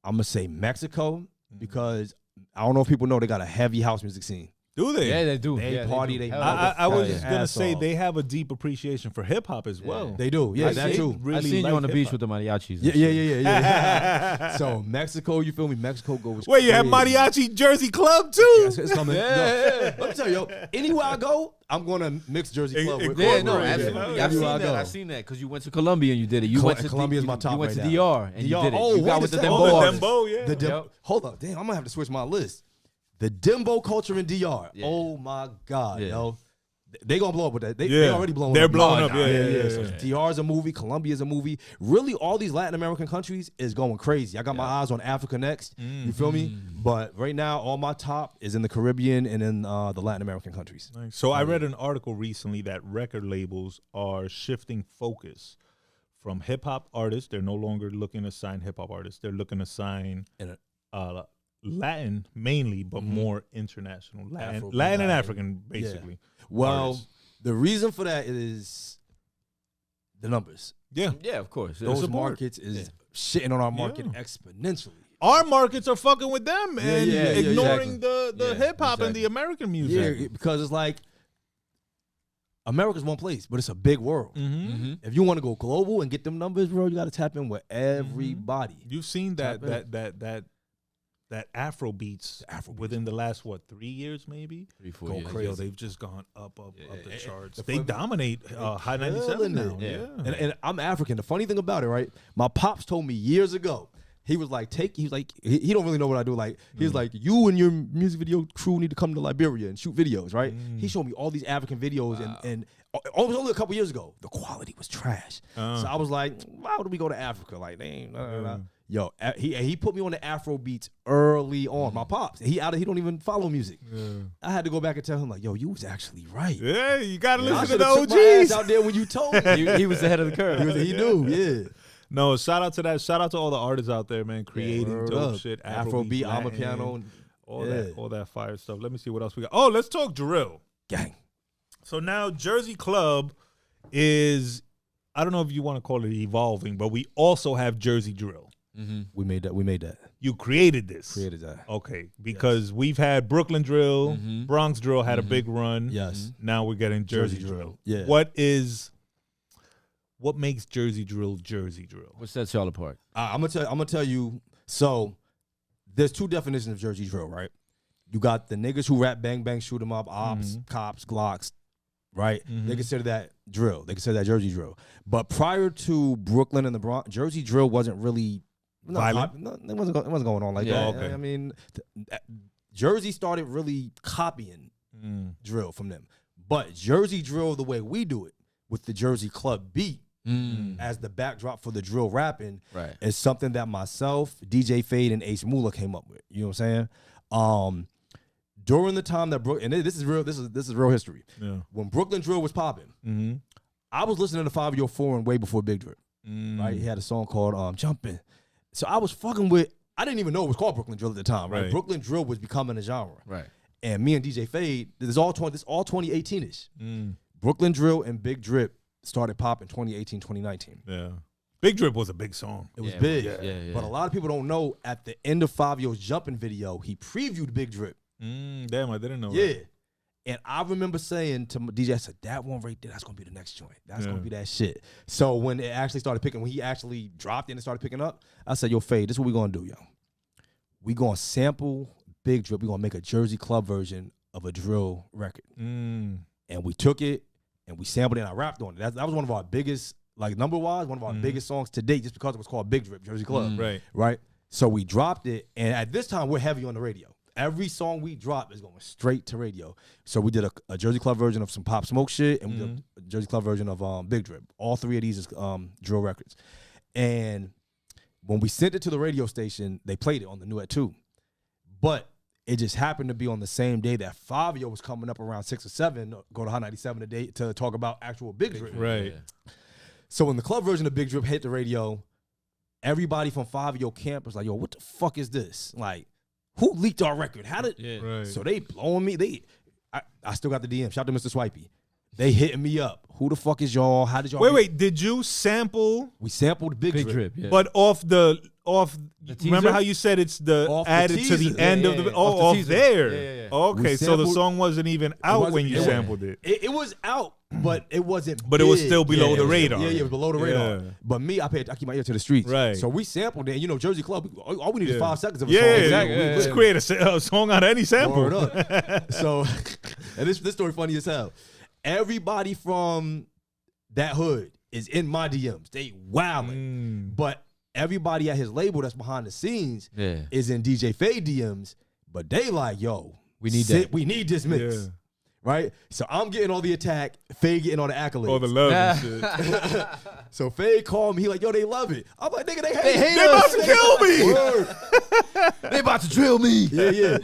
I'm gonna say Mexico because I don't know if people know they got a heavy house music scene. Do they? Yeah, they do. They party. They I was just gonna say they have a deep appreciation for hip hop as well. They do. Yeah, that's true. Really I seen you on the beach with the mariachis. Yeah. So Mexico, you feel me? Mexico goes. Wait, you have mariachi Jersey Club too? It's coming. Let me tell you, anywhere I go, I'm gonna mix Jersey Club with. Yeah, no, absolutely. I've seen that because you went to Colombia and you did it. You went to Colombia's my top. You went right to now. DR and you did it. Oh, you got with the Dembo. Yeah. Hold up, damn! I'm gonna have to switch my list. The Dembo culture in DR. Yeah. Oh my God, yo. They gonna blow up with that. They already blowing up. They're blowing up. So DR is a movie. Colombia is a movie. Really, all these Latin American countries is going crazy. I got my eyes on Africa next. You feel me? But right now, all my top is in the Caribbean and in the Latin American countries. Nice. So I read an article recently that record labels are shifting focus from hip hop artists. They're no longer looking to sign hip hop artists. They're looking to sign Latin mainly, but more international. Latin and African, basically. Yeah. Well, artists. the reason for that is the numbers. Yeah, of course. Those markets is shitting on our market exponentially. Our markets are fucking with them and ignoring the hip hop and the American music. Yeah, because it's like America's one place, but it's a big world. If you want to go global and get them numbers, bro, you got to tap in with everybody. You've seen that Afro beats within the last 3 years, maybe 3-4 years. crazy. Yo, they've just gone up the charts. They dominate High 97 now. Yeah. And I'm African. The funny thing about it, right? My pops told me years ago. He was like, he don't really know what I do. Like, he was like, you and your music video crew need to come to Liberia and shoot videos, right? He showed me all these African videos, and it was only a couple years ago. The quality was trash. So I was like, why would we go to Africa? Like, they ain't. Yo, he put me on the Afro beats early on. My pops, he don't even follow music. I had to go back and tell him like, yo, you was actually right. Yeah, you gotta listen to the took my OGs ass out there when you told me. He was ahead of the curve. He knew, yeah. No, shout out to that. Shout out to all the artists out there, man, creating dope shit. Afrobeat, Amapiano, all that fire stuff. Let me see what else we got. Oh, let's talk drill. Gang. So now Jersey Club is, I don't know if you want to call it evolving, but we also have Jersey Drill. We made that. You created this. Created that. Okay, because we've had Brooklyn Drill, Bronx Drill had a big run. Yes. Now we're getting Jersey Drill. Yeah. What makes Jersey Drill Jersey Drill? What sets y'all apart? I'm gonna tell you. So there's two definitions of Jersey Drill, right? You got the niggas who rap bang bang, shoot 'em up, ops, cops, Glocks, right? They consider that drill. They consider that Jersey Drill. But prior to Brooklyn and the Bronx, Jersey Drill wasn't really violent. It wasn't going on like that. Okay. I mean, Jersey started really copying drill from them. But Jersey Drill, the way we do it, with the Jersey Club beat as the backdrop for the drill rapping, is something that myself, DJ Fade, and Ace Moolah came up with. You know what I'm saying? During the time that and this is real history. Yeah. When Brooklyn Drill was popping, I was listening to 504 and way before Big Drip. Right? He had a song called Jumpin'. So I was fucking with, I didn't even know it was called Brooklyn Drill at the time, right? Brooklyn Drill was becoming a genre. Right. And me and DJ Fade, this all 2018-ish. Brooklyn Drill and Big Drip started popping 2018, 2019. Yeah. Big Drip was a big song. It was big. Yeah. But a lot of people don't know, at the end of Fabio's Jumpin' video, he previewed Big Drip. Damn, I didn't know that. Yeah. And I remember saying to my DJ, I said, that one right there, that's going to be the next joint. That's going to be that shit. So when it actually started picking, when he actually dropped it and started picking up, I said, yo, Fade, this is what we're going to do, yo. We going to sample Big Drip. We're going to make a Jersey Club version of a drill record. And we took it and we sampled it and I rapped on it. That was one of our biggest, like number-wise, one of our biggest songs to date, just because it was called Big Drip, Jersey Club. Right? So we dropped it, and at this time, we're heavy on the radio. Every song we drop is going straight to radio. So we did a Jersey Club version of some Pop Smoke shit, and we did a Jersey Club version of Big Drip. All three of these is drill records. And when we sent it to the radio station, they played it on the Newark 2. But It just happened to be on the same day that Fabio was coming up around 6 or 7, go to Hot 97 today to talk about actual Big Drip. Right. So when the club version of Big Drip hit the radio, everybody from Fabio camp was like, yo, what the fuck is this? Like, who leaked our record? How did Right. So they blowing me. I still got the DM. Shout out to Mr. Swipey. They hitting me up. Who the fuck is y'all? How did y'all Wait, did you sample We sampled Big Drip. Yeah. but off the remember teaser? how you said it's Off the added to the teaser. end Yeah, of the yeah. Off the off teaser. there. Yeah. Okay, We so the sampled- song wasn't even out when you wasn't- sampled it. It was out, but it wasn't. But it was big. still below the Yeah, radar. Yeah, it was below the radar. Yeah. But me, I keep my ear to the streets. Right. So we sampled it. And, Jersey Club. All we need is Yeah. 5 seconds of a Yeah, song. exactly. Yeah, Let's yeah. create a song out of any sample. Word up. So, and this story funny as hell. Everybody from that hood is in my DMs. They wildin'. But everybody at his label that's behind the scenes is in DJ Fade DMs. But they like, yo, We need that. We need this mix. Yeah. Right? So I'm getting all the attack, Fade getting all the accolades. All the love and shit. So Fade called me. He like, yo, they love it. I'm like, nigga, they hate hate it. They about to kill me. Word. They about to drill me. Yeah.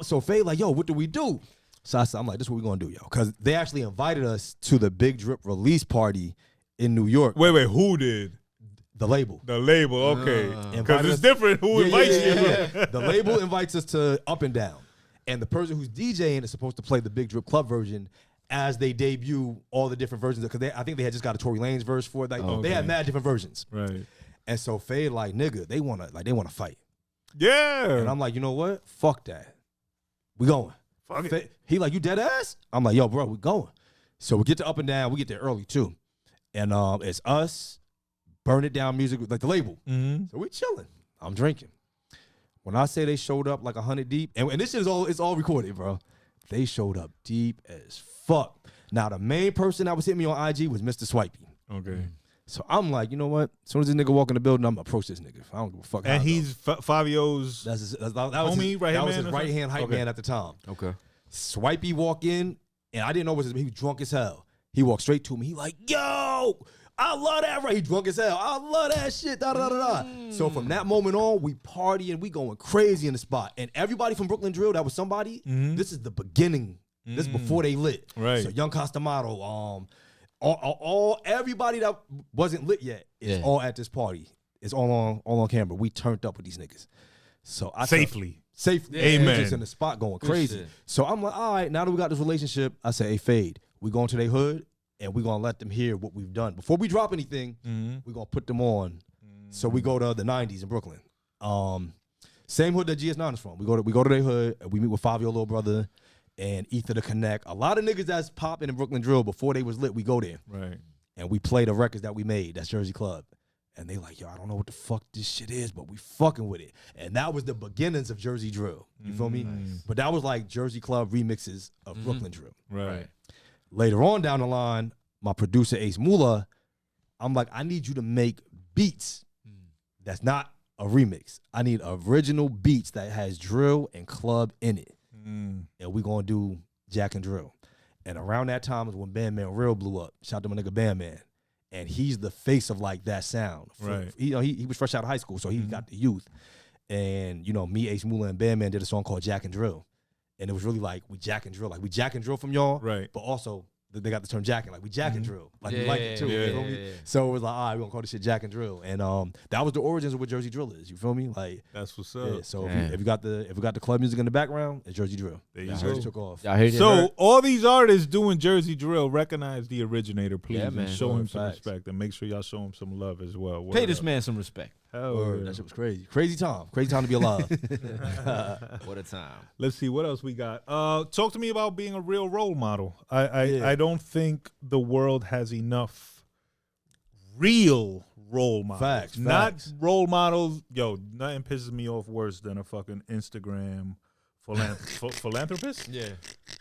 So Fade like, yo, what do we do? So I'm like, this is what we gonna do, yo. Because they actually invited us to the Big Drip release party in New York. Wait, who did? The label. The label, okay. Because Invited it's us- different who invites you. Yeah. The label invites us to Up and Down. And the person who's DJing is supposed to play the Big Drip Club version as they debut all the different versions. Because I think they had just got a Tory Lanez verse for it. Like, they had mad different versions. Right. And so Fade like, nigga, they wanna fight. Yeah. And I'm like, you know what? Fuck that. We going. Fuck it. He like, you dead ass? I'm like, yo, bro, we going. So we get to Up and Down. We get there early too. And it's us, Burn It Down Music, like the label. Mm-hmm. So we chilling. I'm drinking. When I say they showed up like 100 deep, and this shit it's all recorded, bro. They showed up deep as fuck. Now the main person that was hitting me on IG was Mr. Swipey. Okay. So I'm like, you know what? As soon as this nigga walk in the building, I'm gonna approach this nigga. I don't give a fuck. how And it he's Fabio's. that was homie, his, right-hand that was man his or right hand hype something? man at the time. Okay. Swipey walk in, and I didn't know he was drunk as hell. He walked straight to me. He like, yo, I love that. Right, he drunk as hell. I love that shit. Da da da da. So from that moment on, we partying, we going crazy in the spot, and everybody from Brooklyn Drill that was somebody. This is the beginning. This is before they lit. Right. So Young Costamato, all everybody that wasn't lit yet is all at this party. It's all on camera. We turned up with these niggas. So I Safely. Amen. Amen. Just in the spot going crazy. shit. So I'm like, all right, now that we got this relationship, I say, hey, Fade, we going to their hood and we gonna let them hear what we've done. Before we drop anything, we gonna put them on. So we go to the 90s in Brooklyn. Same hood that GS9 is from. We go to their hood and we meet with Fabio little brother and Ether the Connect. A lot of niggas that's popping in Brooklyn Drill before they was lit, we go there. Right. And we play the records that we made. That's Jersey Club. And they like, yo, I don't know what the fuck this shit is, but we fucking with it. And that was the beginnings of Jersey Drill. You feel me? But that was like Jersey Club remixes of Brooklyn Drill. Right. Later on down the line, my producer Ace Moolah, I'm like, I need you to make beats that's not a remix. I need original beats that has drill and club in it. And we gonna do Jack and Drill. And around that time is when Bandman Real blew up. Shout out to my nigga Bandman. And he's the face of like that sound. Right. He was fresh out of high school, so he got the youth. And me, Ace Moolah, and Bandman did a song called Jack and Drill. And it was really like we Jack and Drill. Like we Jack and Drill from y'all. Right. But also they got the term jacking. Like we Jack and Drill. Like we like it too. yeah, You feel me? So it was like, all right, we're gonna call this shit Jack and Drill. And that was the origins of what Jersey Drill is. You feel me? Like That's what's up. yeah, so if you got the club music in the background, it's Jersey Drill. There you That go. took off. Y'all heard it? So all these artists doing Jersey Drill, recognize the originator, please, Yeah, and man. show him some Facts. respect, and make sure y'all show him some love as well. Pay Word this up. man some respect. Hell Word, yeah. that shit was crazy. Crazy time to be alive. What a time. Let's see what else we got. Talk to me about being a real role model. I don't think the world has enough real role models. Facts, Not facts. role models. Yo, nothing pisses me off worse than a fucking Instagram philanthropist. Yeah.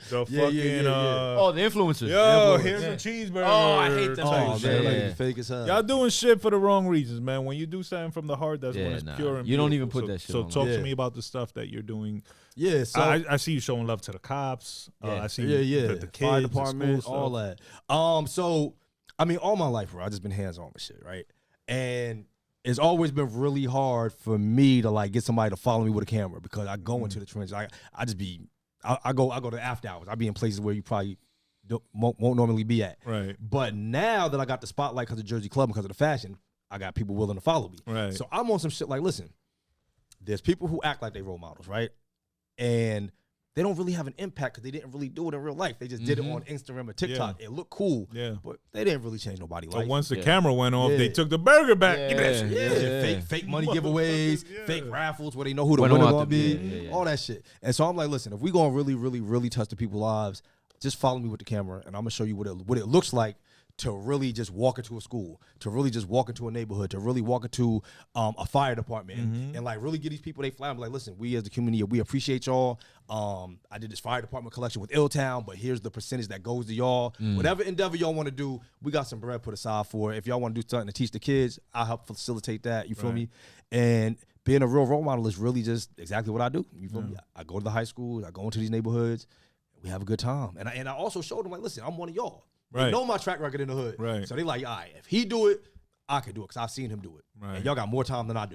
The Yeah, fucking yeah. Oh, the influencers. yo, influencers. here's Yeah. a cheeseburger. Oh, I hate them Oh type man, of shit. like Yeah. you fake as hell. Y'all doing shit for the wrong reasons, man. When you do something from the heart, that's when Yeah, it's nah. pure and You don't beautiful. even put that shit So on. talk Yeah. to me about the stuff that you're doing. Yeah, so I see you showing love to the cops. Yeah. I see yeah. the kids, Fire the department, school all stuff. that. So I mean, all my life, bro, I just been hands on with shit, right? And it's always been really hard for me to like get somebody to follow me with a camera because I go into the trenches. I just be I go to after hours. I be in places where you probably won't normally be at. Right. But now that I got the spotlight because of Jersey Club, because of the fashion, I got people willing to follow me. Right. So I'm on some shit like, listen, there's people who act like they role models, right? And they don't really have an impact because they didn't really do it in real life. They just did it on Instagram or TikTok. Yeah. It looked cool, Yeah. but they didn't really change nobody's life. But once the camera went off, they took the burger back. Give me that shit. Fake money giveaways, fake raffles where they know who the When winner I'm out gonna the- be, all that shit. And so I'm like, listen, if we gonna really, really, really touch the people's lives, just follow me with the camera, and I'm gonna show you what it looks like to really just walk into a school, to really just walk into a neighborhood, to really walk into a fire department, and like really get these people they fly. I'm like, listen, we as the community, we appreciate y'all. I did this fire department collection with Illtown, but here's the percentage that goes to y'all. Whatever endeavor y'all want to do, we got some bread put aside for it. If y'all want to do something to teach the kids, I'll help facilitate that. You feel me? And being a real role model is really just exactly what I do. You feel me? I go to the high school, I go into these neighborhoods, we have a good time. And I also showed them, like, listen, I'm one of y'all. They Right. know my track record in the hood. Right. So they like, all right, if he do it, I can do it because I've seen him do it. Right. And y'all got more time than I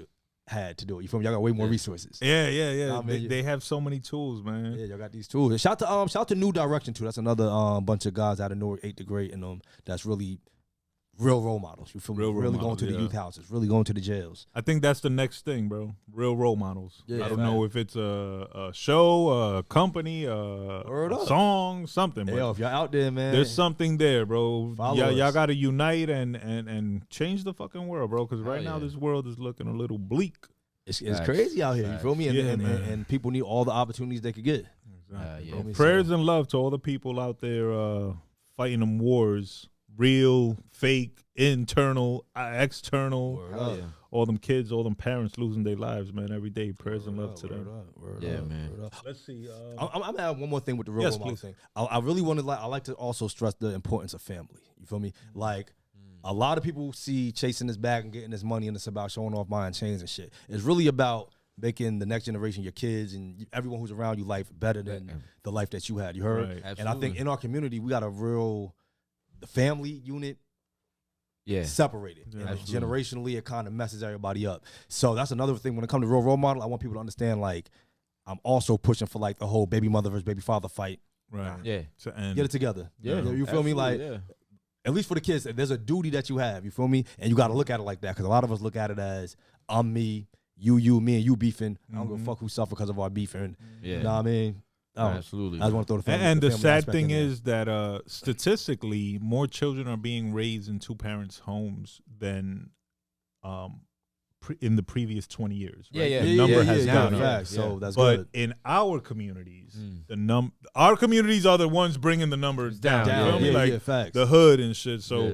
had to do it. You feel me? Y'all got way more resources. Yeah, yeah, yeah. Nah, man, They have so many tools, man. Yeah, y'all got these tools. And shout to New Direction too. That's another bunch of guys out of Newark, 8th to Great, and that's really real role models. You feel me? Real role really models, going to the yeah. youth houses, really going to the jails. I think that's the next thing, bro. Real role models. Yeah, I don't know if it's a show, a company, Word a up. song, something. Hey, But yo, if y'all out there, man, there's something there, bro. Follow Y'all us. got to unite and change the fucking world, bro. Because right now this world is looking a little bleak. it's Facts. crazy out here. You feel me? And, Yeah, and, man. and people need all the opportunities they could get. Exactly, yeah. bro. Prayers and love to all the people out there fighting them wars, real, fake, internal, external. Word up. All them kids, all them parents losing their lives, man, every day. Prayers and love to them. Yeah, man. Let's see. I'm gonna add one more thing with the real Yes, role model please. thing. I really want to I like to also stress the importance of family. You feel me? Like a lot of people see chasing this bag and getting this money, and it's about showing off buying chains and shit. It's really about making the next generation, your kids and everyone who's around you, life better than the life that you had. You heard? Right. And I think in our community, we got a real the family unit separated. Yeah, And absolutely. generationally, it kind of messes everybody up. So that's another thing when it comes to real role model. I want people to understand, like, I'm also pushing for like the whole baby mother versus baby father fight. Right. Yeah. To end. Get it together. Yeah. You feel me? Like, at least for the kids, there's a duty that you have. You feel me? And you got to look at it like that because a lot of us look at it as I'm me, you, me, and you beefing. I don't give a fuck who suffer because of our beefing. Yeah. You know what I mean? Absolutely. I just want to throw the family. And the family sad aspect thing in there. is that statistically, more children are being raised in two parents' homes than in the previous 20 years. Right? Yeah, The number has gone up. facts. So that's But good. in our communities, our communities are the ones bringing the numbers down. Down, You feel me? yeah, Like yeah, facts. the hood and shit. So Yeah.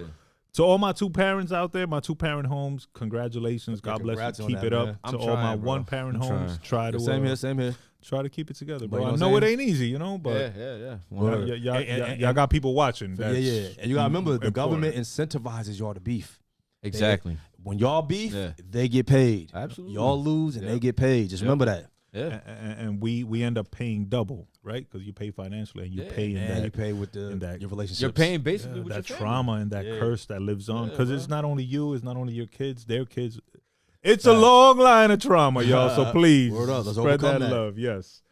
to all my two parents out there, my two parent homes, congratulations. Yeah, God bless congrats you. on Keep that, it up. man. To all my one parent I'm homes, try to Same here. try to keep it together, But bro. you know I what know I'm it ain't easy, you know, but Yeah. Word. y'all got people watching. Yeah, That's yeah. And you got to remember, the important. government incentivizes y'all to beef. Exactly. When y'all beef, Yeah. they get paid. Absolutely. Y'all lose and Yep. they get paid. Just remember that. Yeah. And we end up paying double, right? Because you pay financially and you pay in And that you pay with in that- your relationships. You're paying basically with that your trauma and that Yeah. curse that lives on. Yeah, Because it's bro. not only you, it's not only your kids, their kids. It's a long line of trauma, y'all. So please Word up, let's spread that, overcome that. love. Yes.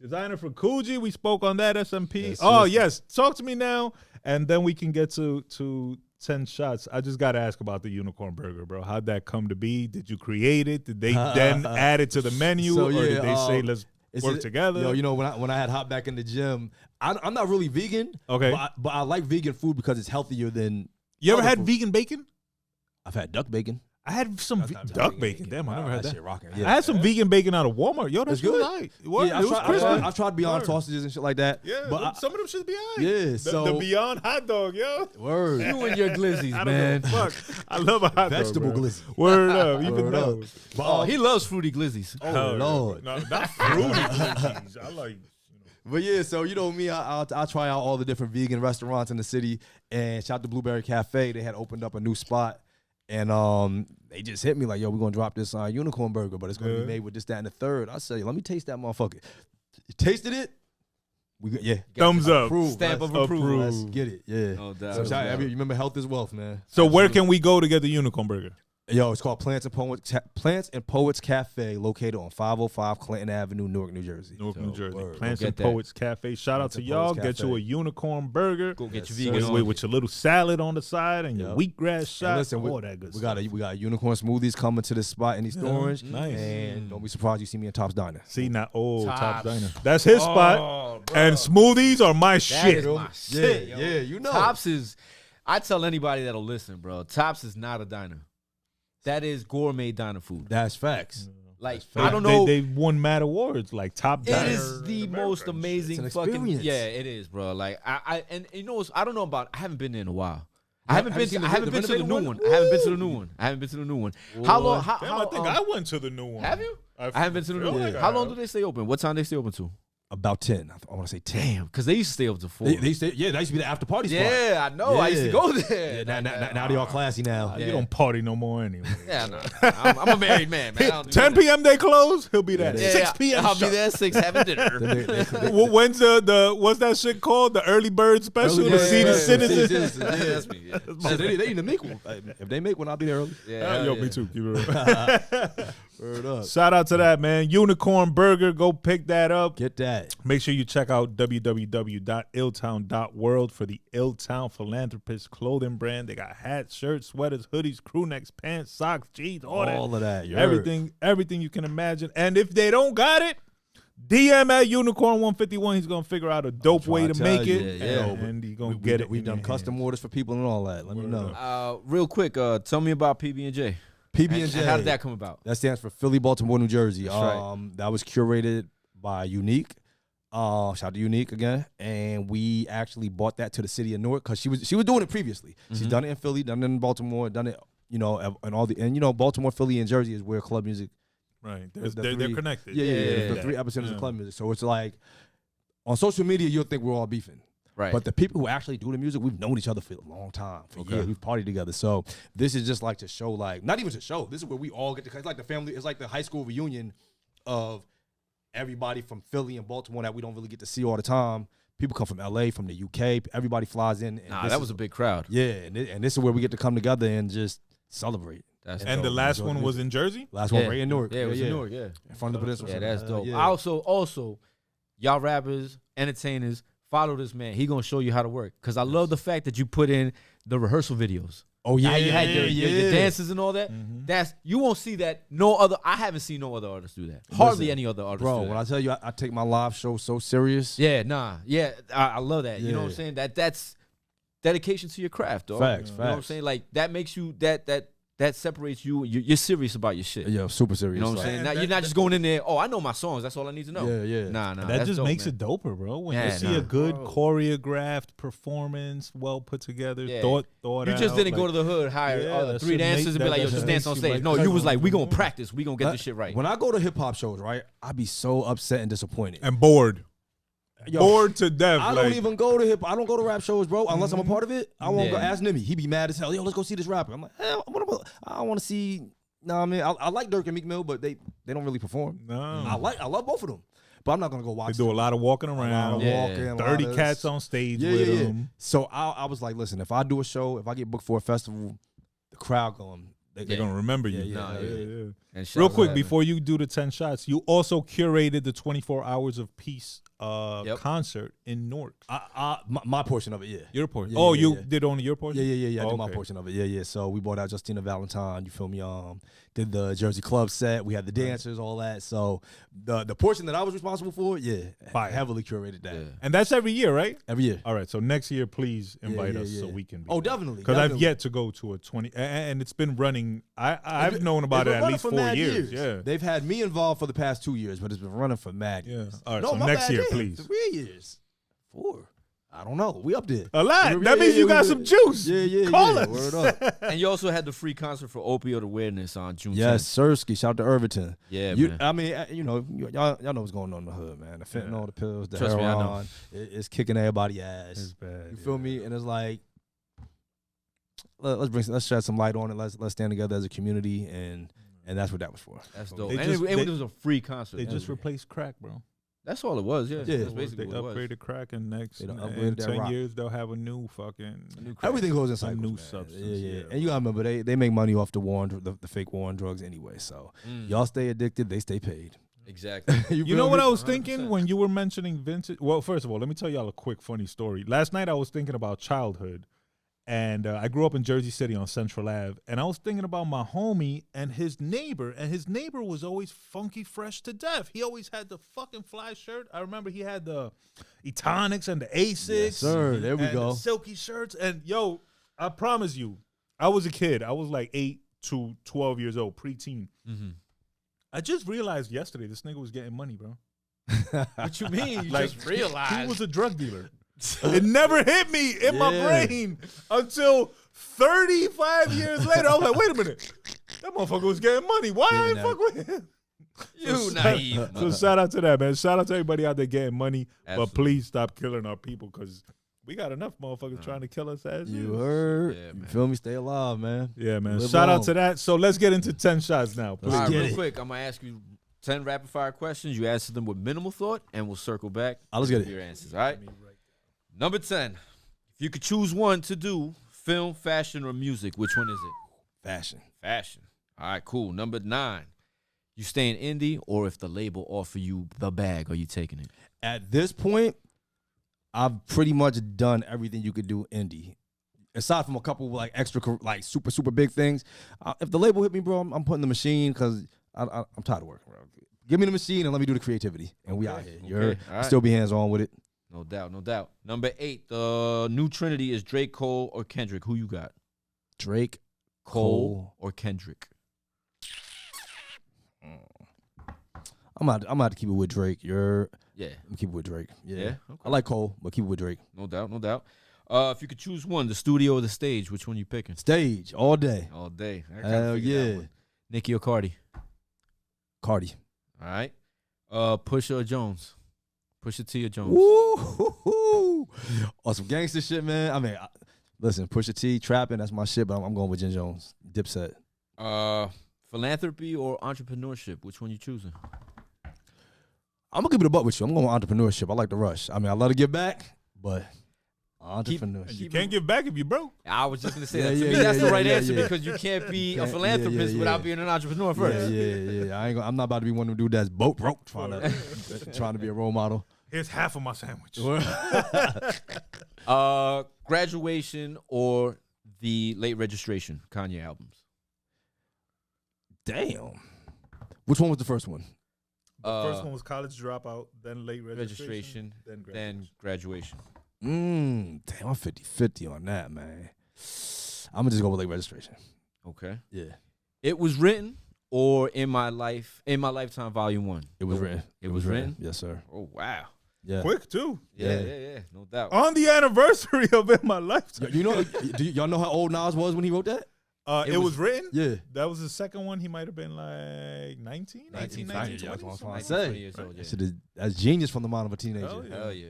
Designer for Coogi, we spoke on that SMP. Yes, Oh yes. talk to me now, and then we can get to 10 shots. I just got to ask about the unicorn burger, bro. How'd that come to be? Did you create it? Did they then add it to the menu, So, or yeah, did they say let's work together? Yo, you know, when I had hopped back in the gym, I'm not really vegan. Okay. But I like vegan food because it's healthier than. You ever other had food. vegan bacon? I've had duck bacon. I had some duck bacon. Damn, I never had That that. shit rocking. I had some vegan bacon out of Walmart. Yo, that's It's good. really high. What? Yeah, It was crispy. I've tried Beyond Word. sausages and shit like that. Yeah, but some of them should be high. Yeah, The so Beyond hot dog, yo. word. You and your glizzies, I don't man. know. Fuck. I love a hot Vegetable dog, bro. glizzy. Word up. Even Word though. up. Oh, he loves fruity glizzies. Oh Lord. No, not fruity glizzies. I like. But yeah, so you know me, I try out all the different vegan restaurants in the city. And shout out to Blueberry Cafe. They had opened up a new spot. And they just hit me like, yo, we're going to drop this unicorn burger, but it's going to be made with this, that, and the third. I said, let me taste that motherfucker. You tasted it? Thumbs up. Approved. Stamp of Let's- approval. Let's get it. Yeah. No doubt. So shout out, you remember health is wealth, man. So where can we go to get the unicorn burger? Yo, it's called Plants and Poets Cafe, located on 505 Clinton Avenue, Newark, New Jersey. Newark, New Jersey. Word. Plants Go and get that. Poets Cafe. Shout out Plants to and y'all. Poets Get you a Cafe. unicorn burger. Go get your Yes, vegan sir. on. With your little salad on the side and your Yep. wheatgrass shot. And listen, all that good we stuff. got unicorn smoothies coming to this spot in East Orange. Nice. And don't be surprised you see me in Top's Diner. See, now, Top Tops. Diner. That's his spot. Oh, bro. And smoothies are my That shit. is my shit. Yeah, yo. yeah, you know. Tops is. I tell anybody that'll listen, bro. Tops is not a diner. That is gourmet diner food. That's facts. Like fact. I don't know. They won mad awards like Top It Diner. is the in most America and amazing It's an fucking. experience. Yeah, it is, bro. Like and you know what? I don't know about. I haven't been there in a while. I Have haven't you been. seen To, the I haven't been to the renovated new one? one. I haven't been to the new one. I haven't been to the new one. How long? How, Damn, how, I think I went to the new one. have you? I I haven't been to the new feel one. like I How long have. do they stay open? What time they stay open to? About 10. I want to say 10. Damn, because they used to stay open to 4. They used to be the after party spot. Yeah, I know. I used to Yeah. go there. Yeah, now they all classy now. You don't party no more anyway. Yeah, no. I'm a married man, man. I don't do 10 that. p.m. they close. He'll be there. Yeah, 6 p.m. I'll be sharp. there at 6 having dinner. When's the what's that shit called? The early bird special? Early The bird senior special. citizen? Yeah. That's me. Yeah. Shit, they need to make one. If they make one, I'll be there early. Yeah, Yo, yeah. me too. Keep it real. Word up. Shout out to that, man. Unicorn Burger. Go pick that up. Get that. Make sure you check out www.illtown.world for the Illtown Philanthropists clothing brand. They got hats, shirts, sweaters, hoodies, crew necks, pants, socks, jeans, all that. All of that. You heard. Everything you can imagine. And if they don't got it, DM at Unicorn151. He's gonna figure out a dope trying way to to make tell it, you. Yeah, yeah. and he's gonna We get it. We've in done your custom hands. orders for people and all that. Let me know. Real quick, tell me about PB&J. PB&J. And how did that come about? That stands for Philly, Baltimore, New Jersey. That's right. That was curated by Unique. Shout out to Unique again. And we actually bought that to the city of Newark because she was doing it previously. She's done it in Philly, done it in Baltimore, done it, and Baltimore, Philly, and Jersey is where club music. Right, The they're three- connected. Yeah. The three epicenters of club music. So it's like on social media, you'll think we're all beefing. Right. But the people who actually do the music, we've known each other for a long time. For years, we've partied together. So this is just like to show, like, not even to show. This is where we all get to. It's like the family. It's like the high school reunion of everybody from Philly and Baltimore that we don't really get to see all the time. People come from LA, from the UK. Everybody flies in. And Nah, this that is- was a big crowd. Yeah, and this is where we get to come together and just celebrate. That's And dope. the last enjoy one the was in Jersey. Last Yeah. one right in Newark. Yeah, it was in Newark, yeah. In front of the Peninsula. Yeah, that's dope. Yeah. Also, y'all rappers, entertainers, follow this man. He gonna show you how to work. Cause I love the fact that you put in the rehearsal videos. Oh yeah, How you had your dances and all that. Mm-hmm. That's you won't see that. I haven't seen no other artists do that. Hardly Listen, any other artists Bro, do that. when I tell you I take my live show so serious. Yeah, I love that. You know what I'm Yeah. saying? That's dedication to your craft, dog. Facts, You know what I'm facts. saying? Like that makes you that separates you. You're serious about your shit. Yeah, super serious. You know what I'm like- saying? And Now, that- you're not just going in there. Oh, I know my songs. That's all I need to know. Yeah, yeah. Nah. That that's just dope, makes man. it doper, bro. When Yeah, you see a nah. good Bro. choreographed performance, well put together, Yeah. thought You just out, didn't go like- to the hood, hire Yeah, that three shit dancers, make- and be that- like, yo, that just makes dance on you, stage. like, No, you was like, we come gonna on. practice. We gonna get this shit right. When I go to hip hop shows, right, I be so upset and disappointed. and bored. Yo, Bored to death. I don't even go to hip. I don't go to rap shows, bro, unless I'm a part of it. I won't go. Yeah. Ask Nimmy. He be mad as hell. Yo, let's go see this rapper. I'm like, hell, I don't want to see. Nah, I mean, I like Dirk and Meek Mill, but they don't really perform. No. I love both of them, but I'm not gonna go They watch. do a lot of walking a lot around. of Yeah. walking, a lot 30 of- cats on stage Yeah, with yeah, yeah. them. So I was like, listen, if I do a show, if I get booked for a festival, the crowd going. They're Yeah. going to remember you. Yeah, Nah, yeah. And shout Real out quick, to that, before you do the 10 shots, you also curated the 24 Hours of Peace Yep. concert in Newark. My portion of it, yeah. Your portion. Yeah, oh, yeah, you yeah. did only your portion? Yeah. I Oh, did my okay. portion of it. Yeah. So we brought out Justina Valentine. You feel me? Did the Jersey Club set. We had the dancers, all that. So the portion that I was responsible for, Fire. heavily curated that Yeah. And that's every year, right? every year. All right. So next year, please invite yeah, us so yeah. we can be. Oh, definitely. Because I've definitely. yet to go to a 20, and it's been running. I've known about It's it been at running least for 4 mad years. Yeah. They've had me involved for the past 2 years, but it's been running for mad Yeah. years. All right. No, So my next bad, year, damn. please. 3 years. 4. I don't know. We up there. A lot. Yeah, That means you we got did. some juice. Yeah. Call us. Word up. And you also had the free concert for opioid awareness on June 10th. Yes, Sirski. Shout out to Irvington. Yeah, You, man. I mean, y'all know what's going on in the hood, man. The fentanyl, the pills, the Trust me, I know. heroin, it's kicking everybody's ass. It's bad. You feel me? And it's like, let's shed some light on it. Let's stand together as a community, and that's what that was for. That's dope. They And just- it was a free concert. They That just was- replaced crack, bro. That's all it was. Yeah, Yeah. that's basically They what it was. upgraded crack, and next They done in upgraded that 10 rock. years they'll have a new fucking. Everything goes in a cycles. new man. substance, Yeah. yeah. And you gotta remember they make money off the fake war on drugs anyway. So y'all stay addicted, they stay paid. Exactly. You feel know what me? I was thinking when you were mentioning vintage? Well, first of all, let me tell y'all a quick funny story. Last night I was thinking about childhood, and I grew up in Jersey City on Central Ave, and I was thinking about my homie and his neighbor was always funky fresh to death. He always had the fucking fly shirt. I remember he had the Etonics and the Asics. Yes, sir. There we and go. the silky shirts. And yo, I promise you, I was a kid. I was like 8 to 12 years old, preteen. Mm-hmm. I just realized yesterday this nigga was getting money, bro. What you mean? You Like, just realized. he was a drug dealer. It never hit me in my Yeah. brain until 35 years later. I was like, wait a minute. That motherfucker was getting money. Why I ain't Getting fuck with him? You naive. So shout out to that, man. Shout out to everybody out there getting money. Absolutely. But please stop killing our people, because we got enough motherfuckers trying to kill us as You is. heard. Yeah, You man. feel me? Stay alive, man. Yeah, man. Live Shout long. out to that. So let's get into 10 shots now. Please. All right, get real it. quick, I'm gonna ask you 10 rapid fire questions. You answer them with minimal thought, and we'll circle back. Let's get with it. your answers. All right. Number 10. If you could choose one to do, film, fashion, or music, which one is it? Fashion. Fashion. All right, cool. Number 9. You stay in indie, or if the label offer you the bag, are you taking it? At this point, I've pretty much done everything you could do indie. Aside from a couple like extra, like super big things. If the label hit me, bro, I'm putting the machine, because I'm tired of working, bro. Give me the machine and let me do the creativity, and we out here. You heard? all right. Still be hands on with it. No doubt, no doubt. Number 8. The new Trinity is Drake, Cole, or Kendrick. Who you got? Drake, Cole or Kendrick? I'm gonna keep it with Drake. Yeah. I'm keep it with Drake. Yeah. Yeah? Okay. I like Cole, but keep it with Drake. No doubt, no doubt. If you could choose one, the studio or the stage, which one you picking? Stage all day. All day. I kinda Hell figured that yeah. one. Nicki or Cardi? Cardi. All right. Pusha or Jones? Pusha T or Jones? Woo! On some gangster shit, man. I mean, listen, Pusha T, trapping, that's my shit, but I'm going with Jen Jones. Dipset. Philanthropy or entrepreneurship? Which one you choosing? I'm gonna keep it a buck with you. I'm going with entrepreneurship. I like the rush. I mean, I love to give back, but entrepreneurship. You can't give back if you broke. I was just gonna say Yeah, that. To yeah, me, yeah, that's the yeah, right yeah, answer yeah. because you can't be a Can't- philanthropist yeah, without yeah. being an entrepreneur first. Yeah. I'm not about to be one of them dudes that's boat broke trying to be a role model. Here's half of my sandwich. Graduation or the late registration Kanye albums? Damn. Which one was the first one? The first one was college dropout, then late registration, then graduation. Damn, I'm 50-50 on that, man. I'm gonna just go with late registration. Okay. Yeah. It was written or in my lifetime volume 1. It was written. It was written? Yes, sir. Oh wow. Yeah. Quick too. Yeah, no doubt. On the anniversary of In My Lifetime. You know, y'all know how old Nas was when he wrote that? It was written? Yeah. That was the second one. He might have been like 19, 19, 19, 20, 20. yeah, something I like say. 20 years old, yeah. That's genius from the mind of a teenager. Hell yeah. Hell yeah.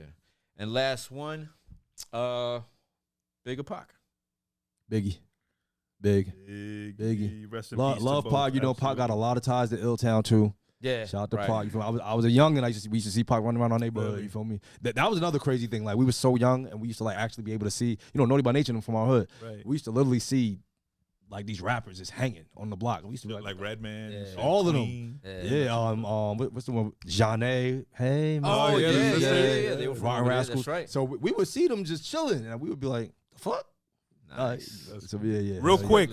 And last one, Bigger Pac. Biggie. Biggie. Rest in Love, peace love to Pac. both, You know, Pac got a absolutely. lot of ties to Illtown too. Yeah. Shout out to right. Pac. You feel me? I was a young and we used to see Pac running around our neighborhood. Really? You feel me? That was another crazy thing. Like we were so young and we used to like actually be able to see, Naughty by Nature from our hood. Right. We used to literally see like these rappers just hanging on the block. We used to be Like Redman. Yeah. shit, All of them. Queen. Yeah. What's the one? Jeanne. Hey, man. Oh, yeah, yeah. They were from Rotten over there, Rascals. that's right. So we would see them just chilling, and we would be like, "The fuck." Nice. So yeah. Real Hell yeah. quick,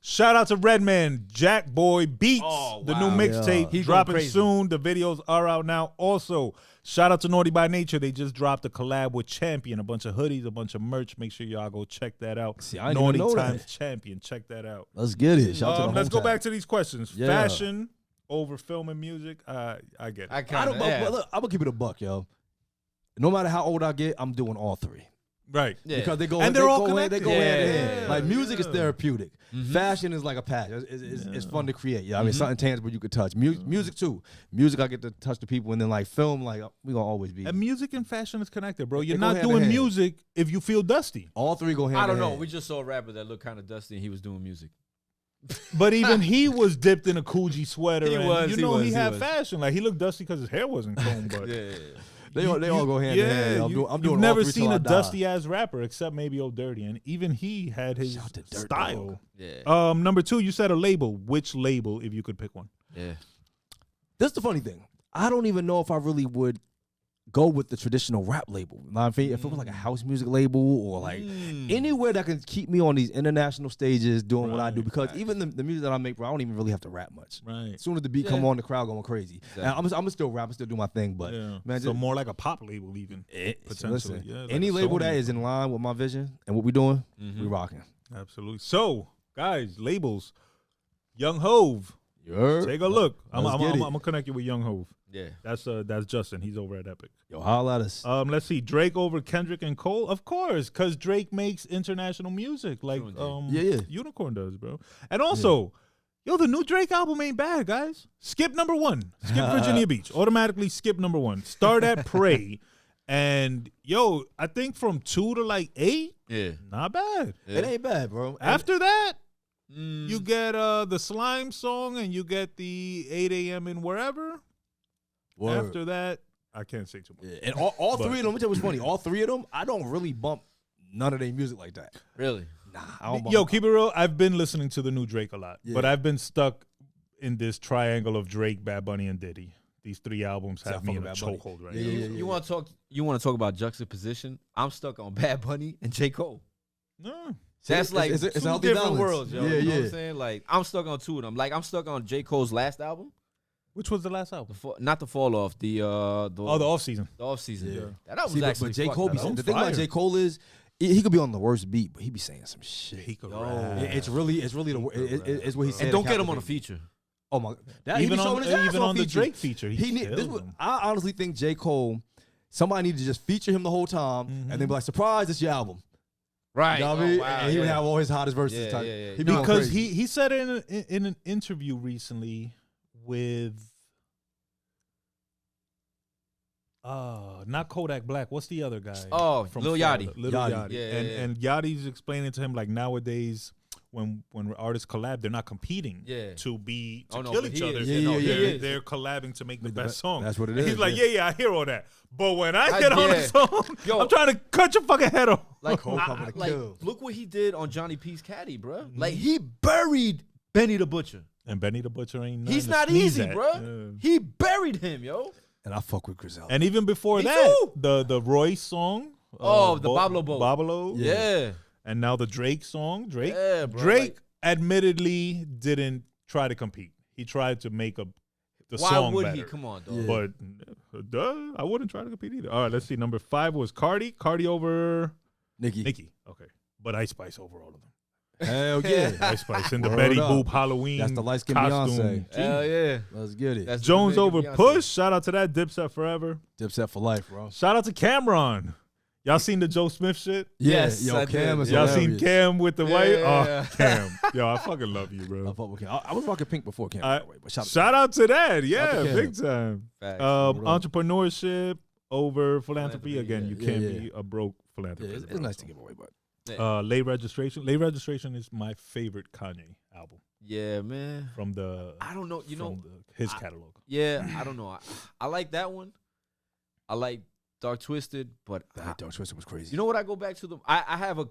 shout out to Redman, Jack Boy Beats, Oh, the wow. new mixtape He going dropping crazy. soon. The videos are out now. Also, shout out to Naughty by Nature. They just dropped a collab with Champion, a bunch of hoodies, a bunch of merch. Make sure y'all go check that out. See, I didn't Naughty even know times that. Champion. Check that out. Let's get it. Shout out to the Let's go hometown. back to these questions. Yeah. Fashion over film and music. I get it. I I kind don't. of. But look, I'm gonna keep it a buck, yo. No matter how old I get, I'm doing all three. Right. Yeah. Because they go And they they're all go hand- connected. They go hand in Yeah. hand. Like music is Yeah. therapeutic. Mm-hmm. Fashion is like a passion. It's fun to create. Yeah, I mean something tangible you could touch. Music too. Music I get to touch the people, and then like film, like we gonna always be. And music and fashion is connected, bro. They You're go not hand in doing hand. music if you feel dusty. All three go hand. I don't in know. hand. We just saw a rapper that looked kind of dusty and he was doing music. But even he was dipped in a Coogi sweater. He and, was, you he know, was, he he had was. fashion. Like, he looked dusty because his hair wasn't combed. But Yeah. They all go hand in hand. I'm doing you've all never three till seen I a die. dusty ass rapper except maybe Old Dirty, and even he had his Shout to Dirt style. Dog. Yeah. Number 2, you said a label. Which label, if you could pick one? Yeah. That's the funny thing. I don't even know if I really would go with the traditional rap label. You know what I mean? If it was like a house music label or like anywhere that can keep me on these international stages doing what I do, because even the music that I make, bro, I don't even really have to rap much. Right. As soon as the beat come on, the crowd going crazy. Exactly. And I'm gonna still rap, I'm still do my thing, but man, so more like a pop label, even potentially. potentially. Yeah, like Any a label Sony. that is in line with my vision and what we doing, we rocking. Absolutely. So, guys, labels. Young Hove. Take a look. I'm gonna connect you with Young Hove. Yeah. That's Justin. He's over at Epic. Yo, holla at us. Let's see. Drake over Kendrick and Cole? Of course, because Drake makes international music like Unicorn does, bro. And also, yo, the new Drake album ain't bad, guys. Skip number 1. Skip Virginia Beach. Automatically skip number 1. Start at Pray. And yo, I think from 2 to like 8, not bad. It ain't bad, bro. After that, you get the Slime song and you get the 8 a.m. in wherever. Word. After that, I can't say too much. Yeah. And all three of them, let me tell you what's funny. All three of them, I don't really bump none of their music like that. Really? Nah, I don't bump Yo, keep it real. I've been listening to the new Drake a lot, Yeah. but I've been stuck in this triangle of Drake, Bad Bunny, and Diddy. These 3 albums See, I have fuck me in with a Bad Bunny. chokehold right Yeah, now. yeah, You want to talk about juxtaposition? I'm stuck on Bad Bunny and J. Cole. No. That's like it's a two healthy different balance. worlds, yo. Yeah, You know what yeah. I'm saying? Like, I'm stuck on 2 of them. Like, I'm stuck on J. Cole's last album. Which was the last album? Not the Fall Off. The off season. the off season. Yeah. That album See, was actually but J. fucking Cole be dope. saying, the thing about fire. J. Cole is he could be on the worst beat, but he be saying some shit. He could Yo. rap. It's really it's what he said. And don't get him on a feature. Oh my! That, he Even be showing on, his ass even on on the feature. Drake feature, he This killed was, him. I honestly think J. Cole, somebody need to just feature him the whole time, and then be like, "Surprise, it's your album." Right. You know what I mean? And he would have all his hottest verses. Yeah, type. yeah, yeah. He'd be going Because crazy. he said in an interview recently with not Kodak Black. What's the other guy? Oh, Lil Florida? Yachty. Lil Yachty. Yachty. Yeah, yeah, And Yachty's explaining to him like nowadays when artists collab, they're not competing to kill but each he other. is. Yeah, yeah, yeah. They're collabing to make the the best song. That's what it And is, he's like, yeah. yeah, I hear all that. But when I get on a yeah. song, Yo. I'm trying to cut your fucking head off. Like, Cole coming to kill. look what he did on Johnny P's Caddy, bro. Like, he buried Benny the Butcher. And Benny the Butcher ain't nothing He's to not sneeze easy, at. bro. Yeah. He buried him, yo. And I fuck with Griselda. And even before Me that, too. the Royce song. Oh, the Bablo Boat. Bablo. Yeah. And now the Drake song. Drake. Yeah, bro, Drake like- admittedly didn't try to compete. He tried to make the Why song would better. he? Come on, dog. Yeah. But I wouldn't try to compete either. All right, let's see. Number 5 was Cardi. Cardi over Nicki. Nicki. Okay. But Ice Spice over all of them. Hell yeah. Ice Spice in the Word Betty up. Boop Halloween That's the light-skinned costume. Beyonce. Hell yeah. Let's get it. That's Jones the over Beyonce. Push. Shout out to that. Dipset forever. Dipset for life, bro. Shout out to Cameron. Y'all seen the Joe Smith shit? Yeah, Yes, yo, I Cam did. is Y'all hilarious. seen Cam with the white? Yeah. Oh, Cam. Yo, I fucking love you, I bro. fuck with Cam. I was rocking pink before Cam. I- by the way, but Shout out to that. Yeah, Shout out to Cam. big time. Facts. Entrepreneurship over philanthropy. Philanthropy, Again, yeah. you can't Yeah, be a broke Yeah, philanthropist. it's nice to give away, but Late Registration. Late Registration is my favorite Kanye album Yeah, man. from the I don't know. You know, his catalog. yeah, I don't know. I like that one. I like Dark Twisted, but that Dark Twisted was crazy. you know what? I go back to I have a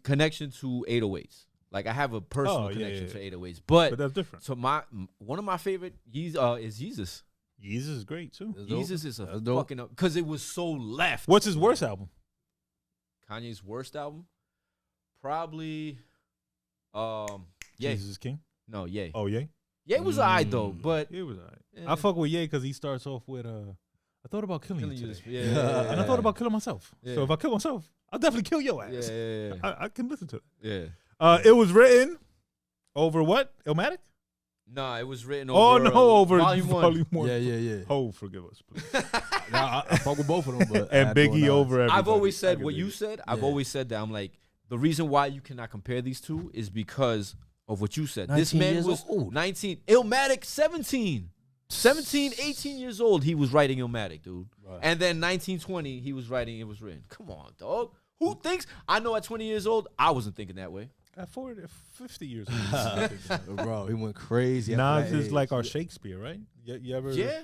connection to 808s. Like, I have a personal Oh, yeah, connection yeah. to 808s. But But that's different. so one of my favorite is Jesus. Yeezus is great too. That's dope. Jesus is a That's dope. fucking because it was so left. What's his worst album? Kanye's worst album? Probably yeah. Jesus is King. No, yeah. Oh, Ye? Yeah, it was alright though, but It was alright. Yeah. I fuck with Ye because he starts off with I thought about killing killing you you today. this, yeah, And I thought about killing myself. Yeah. So if I kill myself, I'll definitely kill your ass. yeah. I can listen to it. Yeah. It was written over what? Illmatic? Nah, it was written Oh, over. no, over Volume 1. 1. Yeah. Oh, forgive us, please. Nah, I fuck with both of them, but I And had to go Biggie with over everybody. I've always I said can what dig you it. said. I've Yeah. always said that. I'm like, the reason why you cannot compare these two is because of what you said. This 19 man years was old. 19. Illmatic, 17. 17, 18 years old, he was writing Illmatic, dude. Right. And then 19, 20, he was writing It Was Written. Come on, dog. Who thinks? I know at 20 years old, I wasn't thinking that way. At 50 years old. Bro, he went crazy. Nas is like our Shakespeare, right? You ever? Yeah.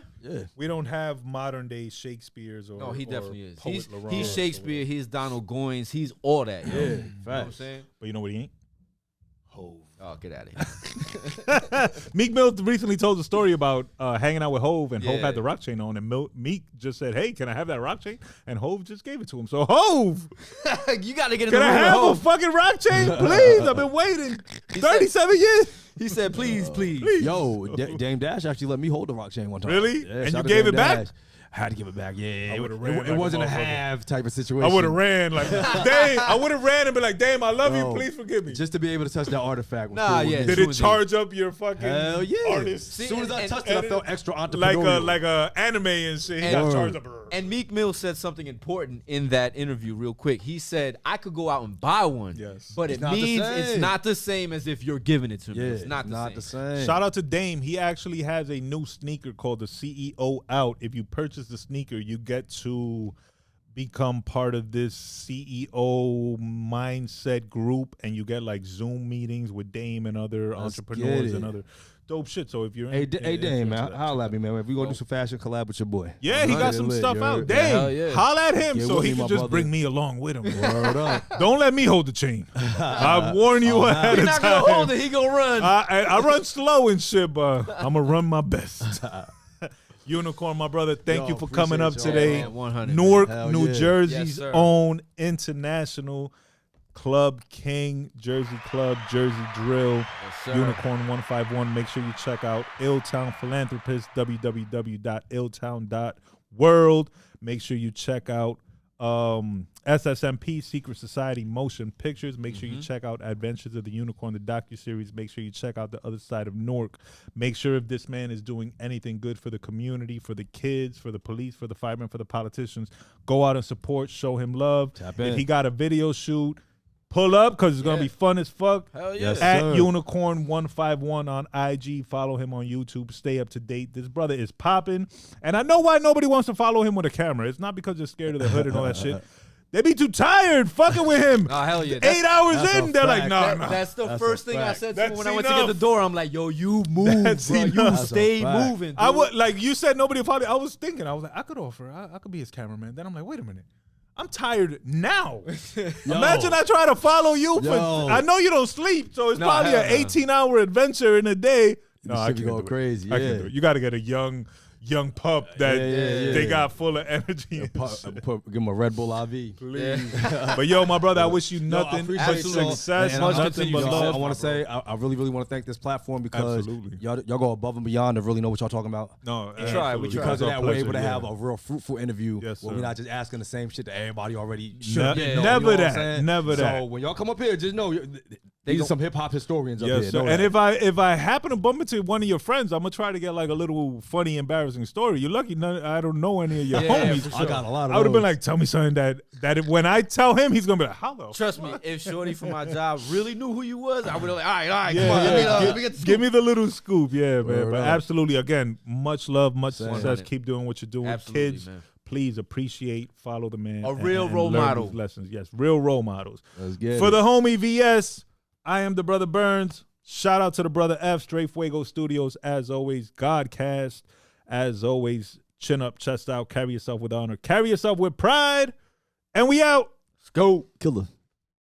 We don't have modern day Shakespeares or. No, he or definitely is. Poet Laurent He's Shakespeare. He's Donald Goines. He's all that. Yo. Yeah, You know what I'm saying? But you know what he ain't? Hove. Oh, get out of here. Meek Mill recently told a story about hanging out with Hove, and Hove Yeah. had the rock chain on, and Meek just said, "Hey, can I have that rock chain?" And Hove just gave it to him. So Hove, You got to get in can the I room with have a Hov. fucking rock chain, please? I've been waiting 37 years. He said, please. Yo, Dame Dash actually let me hold the rock chain one time. Really? Yeah, And shout you to gave Dame it back? Dash. I had to give it back. Yeah, I would've ran like it a wasn't a motherfucker. half type of situation. I would have ran like, Dame. I would have ran and be like, Dame, I love Yo, you. Please forgive me. Just to be able to touch that artifact. Was Nah, cool with yeah, me. Did true it charge up your fucking Hell yeah. artist? See, As soon as I and- touched it, I felt extra Like entrepreneurial. a anime and shit. He And- got charged up. And Meek Mill said something important in that interview real quick. He said, I could go out and buy one, Yes. but It's it not the means it's same. not the same as if you're giving it to me. Yeah, It's not the same. Shout out to Dame. He actually has a new sneaker called the CEO out. If you purchase the sneaker, you get to become part of this CEO mindset group, and you get like Zoom meetings with Dame and other Let's entrepreneurs get and it. other dope shit. So if you're Hey, hey, Dame, man, into that, holla at check me, it out. man. If we gonna do some fashion collab with your boy. Yeah, he got some stuff out. Dame, Hell yeah. holla at him Get so with he me, can my just brother. bring me along with him. Word up. Don't let me hold the chain. I warn you ahead He's of not time. going to hold it. He going to run. I run slow and shit, but I'm gonna run my best. Unicorn, my brother, thank Yo, you for coming up appreciate y'all, today. man, 100, Newark, Hell New yeah. Jersey's Yes, sir. own international club king, Jersey Club, Jersey Drill, Yes, sir. Unicorn 151. Make sure you check out Illtown Philanthropists, www.illtown.world. Make sure you check out SSMP, Secret Society Motion Pictures. Make sure you check out Adventures of the Unicorn, the docuseries. Make sure you check out The Other Side of Newark. Make sure if this man is doing anything good for the community, for the kids, for the police, for the firemen, for the politicians, go out and support, show him love. Tap If in. he got a video shoot, pull up because it's going to be fun as fuck. Hell yeah. Yes, At sir. Unicorn151 on IG. Follow him on YouTube. Stay up to date. This brother is popping. And I know why nobody wants to follow him with a camera. It's not because they're scared of the hood and all that shit. They be too tired fucking with him. Oh, hell yeah. 8 hours that's in, a they're like, fact. nah, That- nah. That's the That's first a thing I fact. said to him That's when I went to get the enough. door. I'm like, yo, you move, That's bro. You enough. That's a stay fact. moving, dude. I would like you said nobody followed. I was thinking, I was like, I could offer. I could be his cameraman. Then I'm like, wait a minute. I'm tired now. Imagine I try to follow you for. Yo. I know you don't sleep, so it's No, probably hell an no. 18-hour adventure in a day. No, This I shit can't be do going it. crazy, I can't yeah. do it. You got to get a young pup that Yeah. they got full of energy. and shit. Give him a Red Bull IV. Please. But yo, my brother, I wish you Yo, I nothing but appreciate y'all. success, And much nothing continued but success, love. I want to say, I really, really want to thank this platform because Absolutely. y'all go above and beyond to really know what y'all talking about. No, We try, we absolutely. try. Because It's of our that, we're able to pleasure, have yeah. a real fruitful interview Yes, where sir. we're not just asking the same shit that everybody already Ne- should Yeah. know. never you know what I'm that. saying? Never So that. when y'all come up here, just know these are some hip hop historians up Yes, here. sir. Know And that. if I happen to bump into one of your friends, I'm gonna try to get like a little funny, embarrassing story. You're lucky I don't know any of your Yeah, homies. for I got a lot of I would have been those. like, tell me something that if, when I tell him, he's gonna be like, how the Trust me, if Shorty from my job really knew who you was, I would have like, all right, Yeah, come on, yeah. let me get the Give me the little scoop, yeah, man. Word But up. absolutely, again, much love, much Same. success. 100. Keep doing what you're doing. Absolutely, Kids, man. please appreciate, follow the man. A real and role learn model. these lessons. Yes, real role models. Let's get For it. the homie VS, I am the brother Burns. Shout out to the brother F, Straight Fuego Studios. As always, Gahhdcast. As always, chin up, chest out, carry yourself with honor, carry yourself with pride, and we out. Let's go. Killer.